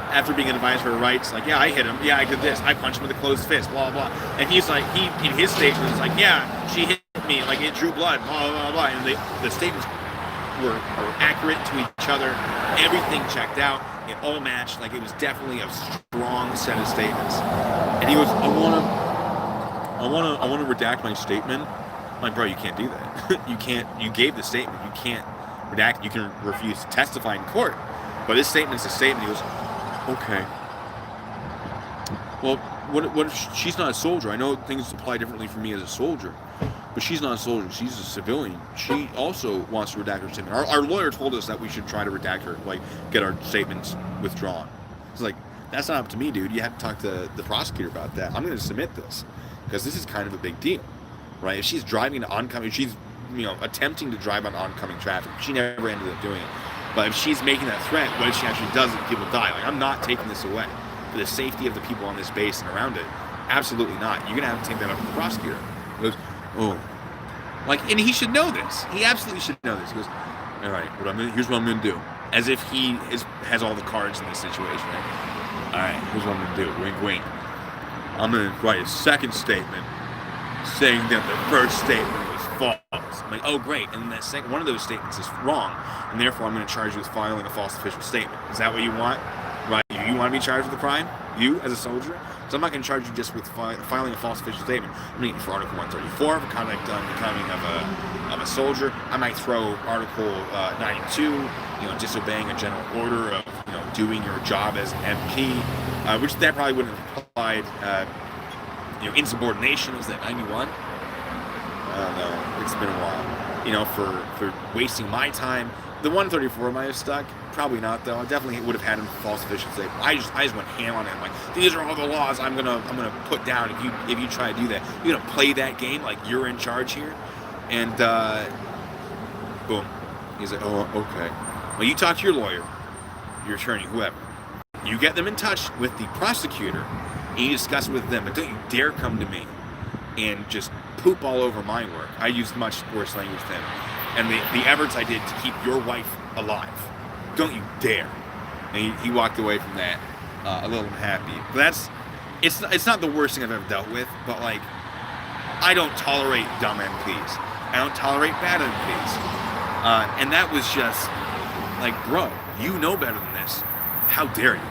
after being advised for her rights, like, yeah, I hit him, yeah, I did this, I punched him with a closed fist, blah, blah, blah. And he's like, in his statement, was like, yeah, she hit me, like, it drew blood, blah, blah, blah. And the statements were accurate to each other. Everything checked out. It all matched. Like, it was definitely a strong set of statements. And he goes, I want to redact my statement. I'm like, bro, you can't do that. You gave the statement. You can't redact. You can refuse to testify in court. But this statement's a statement. He goes, okay. Well, what if she's not a soldier? I know things apply differently for me as a soldier, but she's not a soldier. She's a civilian. She also wants to redact her statement. Our lawyer told us that we should try to redact her, like, get our statements withdrawn. It's like, that's not up to me, dude. You have to talk to the prosecutor about that. I'm going to submit this because this is kind of a big deal, right? If she's driving to oncoming, she's, attempting to drive on oncoming traffic. She never ended up doing it. But if she's making that threat, what if she actually does it? People die. Like, I'm not taking this away. For the safety of the people on this base and around it, absolutely not. You're going to have to take that up with the prosecutor. He goes, oh. Like, and he should know this. He absolutely should know this. He goes, all right, here's what I'm going to do. As if he has all the cards in this situation, right? All right, here's what I'm going to do. Wink, wink. I'm going to write a second statement saying that the first statement was false. I'm like, oh, great. And that one of those statements is wrong, and therefore I'm going to charge you with filing a false official statement. Is that what you want? Right? You want to be charged with a crime? You, as a soldier? So I'm not going to charge you just with filing a false official statement. I'm going to get for Article 134 for conduct becoming of a soldier. I might throw Article 92, disobeying a general order of doing your job as an MP, which that probably wouldn't have applied. Insubordination, was that 91? I don't know. It's been a while. For wasting my time. The 134 might have stuck. Probably not, though. I definitely would have had him false official statement. I just went ham on him. Like, these are all the laws I'm gonna put down if you try to do that. You're gonna play that game like you're in charge here. And boom. He's like, oh, okay. Well, you talk to your lawyer, your attorney, whoever. You get them in touch with the prosecutor, and you discuss it with them. But don't you dare come to me and just poop all over my work. I used much worse language than him. And the efforts I did to keep your wife alive. Don't you dare. And he walked away from that a little unhappy. But it's not the worst thing I've ever dealt with, but like, I don't tolerate dumb MPs. I don't tolerate bad MPs. And that was just like, bro, you know better than this. How dare you?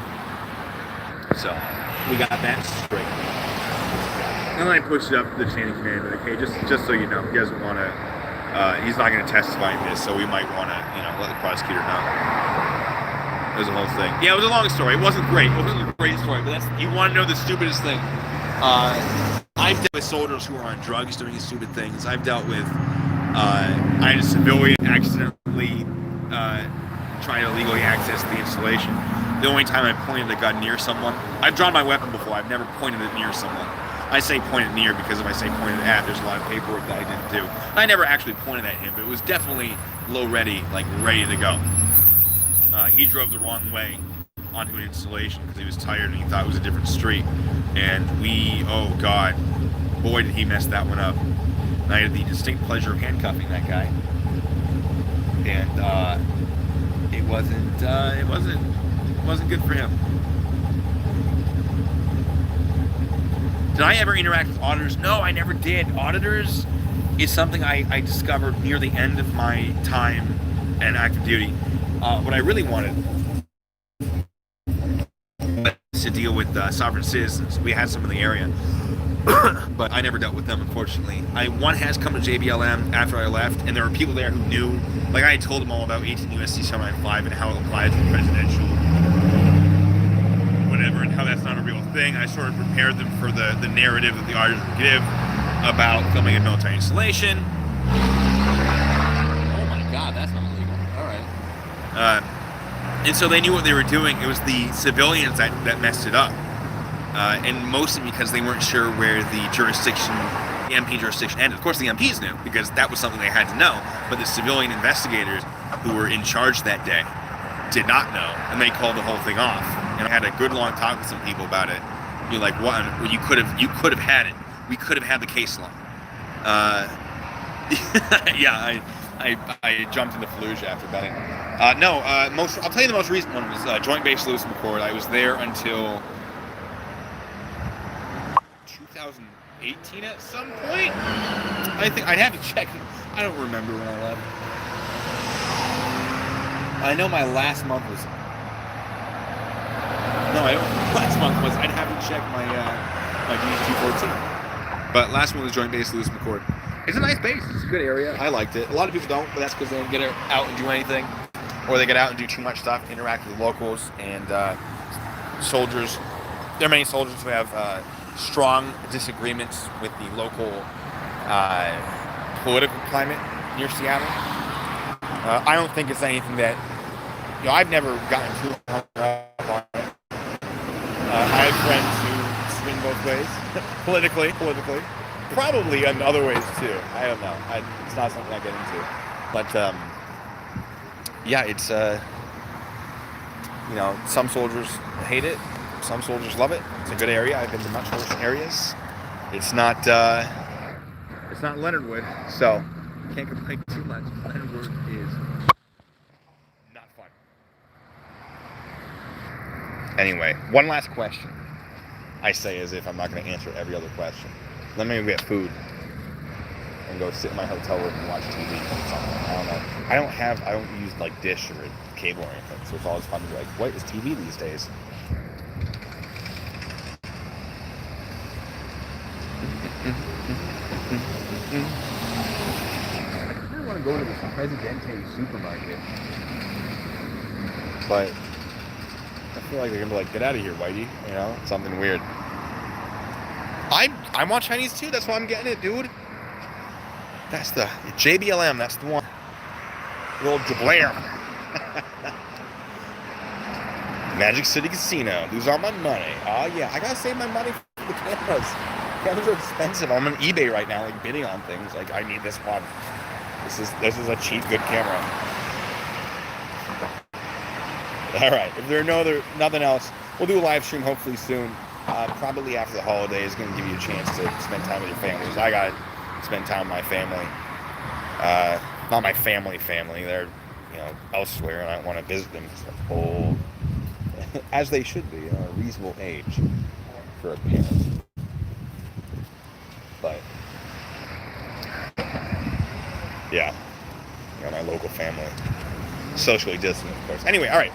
So we got that straight. And then I pushed it up to the chain of command, like, hey, just so you know, he doesn't want to, he's not going to testify in this, so we might want to, let the prosecutor know. There's a whole thing. Yeah, it was a long story. It wasn't great. It wasn't a great story, but you want to know the stupidest thing. I've dealt with soldiers who are on drugs doing stupid things. I've dealt with, I had a civilian accidentally trying to illegally access the installation. The only time I pointed a gun near someone, I've drawn my weapon before, I've never pointed it near someone. I say pointed near because if I say pointed at, there's a lot of paperwork that I didn't do. I never actually pointed at him, but it was definitely low ready, like ready to go. He drove the wrong way onto an installation because he was tired and he thought it was a different street. And oh God, boy did he mess that one up. And I had the distinct pleasure of handcuffing that guy. And it wasn't good for him. Did I ever interact with auditors? No, I never did. Auditors is something I discovered near the end of my time in active duty. What I really wanted was to deal with sovereign citizens. We had some in the area, but I never dealt with them, unfortunately. One has come to JBLM after I left, and there were people there who knew. Like, I had told them all about 18 U.S.C. 795 and how it applies to presidential whatever, and how that's not a real thing. I sort of prepared them for the narrative that the auditors would give about filming a military installation. Oh my God, that's not illegal. All right. And so they knew what they were doing. It was the civilians that messed it up. And mostly because they weren't sure where the MP jurisdiction ended. Of course, the MPs knew, because that was something they had to know. But the civilian investigators who were in charge that day did not know, and they called the whole thing off. And I had a good long talk with some people about it. You're like, what? Well, you could have had it. We could have had the case law. Yeah, I jumped into Fallujah after betting. I'll tell you the most recent one was Joint Base Lewis McChord. I was there until 2018 at some point. I think I'd have to check. I don't remember when I left. I know my last month was. No, I don't. Last month was. I'd have to check my DD-214. But last one was Joint Base Lewis McChord. It's a nice base. It's a good area. I liked it. A lot of people don't, but that's because they don't get out and do anything, or they get out and do too much stuff, interact with locals and soldiers. There are many soldiers who have strong disagreements with the local political climate near Seattle. I don't think it's anything that, I've never gotten too hung up on it. I have friends who swing both ways, politically. Probably in other ways too. I don't know. It's not something I get into. But it's some soldiers hate it, some soldiers love it. It's a good area. I've been to much worse areas. It's not Leonard Wood, so can't complain too much. Leonard Wood is not fun. Anyway, one last question. I say as if I'm not going to answer every other question. Let me go get food and go sit in my hotel room and watch TV or something. I don't know. I don't use like Dish or cable or anything, so it's always fun to be like, what is TV these days? I kind of want to go to this Presidente supermarket, but I feel like they're going to be like, get out of here, Whitey. Something weird. I want Chinese too. That's why I'm getting it, dude. That's the JBLM. That's the one. The old Jablam. Magic City Casino. These are my money. Oh yeah, I gotta save my money for the cameras. Cameras are expensive. I'm on eBay right now, like bidding on things. Like, I need this one. This is a cheap, good camera. All right. If there's nothing else, we'll do a live stream hopefully soon. Probably after the holidays, going to give you a chance to spend time with your families. I got to spend time with my family. Not my family. They're, elsewhere, and I want to visit them because they're old, as they should be, a reasonable age for a parent. But yeah, my local family, socially distant, of course. Anyway, all right.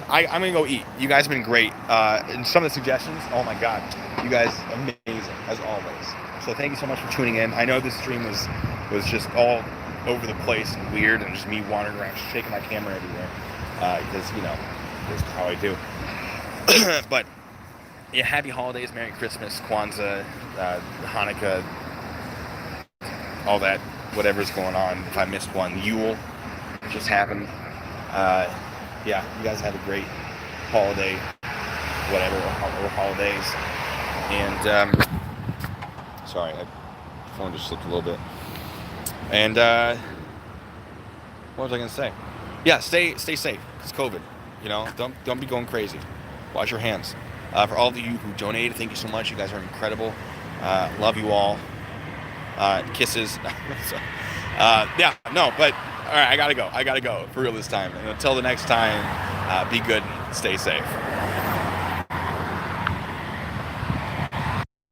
I'm going to go eat. You guys have been great. And some of the suggestions, oh my God, you guys, amazing, as always. So thank you so much for tuning in. I know this stream was just all over the place and weird, and just me wandering around, shaking my camera everywhere. Because, that's how I do. But, yeah, happy holidays, Merry Christmas, Kwanzaa, Hanukkah, all that, whatever's going on. If I missed one, Yule just happened. Yeah, you guys have a great holiday, whatever, or holidays. And sorry, my phone just slipped a little bit. And what was I gonna say? Yeah, stay safe. It's COVID. You know, don't be going crazy. Wash your hands. For all of you who donated, thank you so much. You guys are incredible. Love you all. Kisses. Yeah, no, but all right, I gotta go for real this time. And until the next time, be good and stay safe.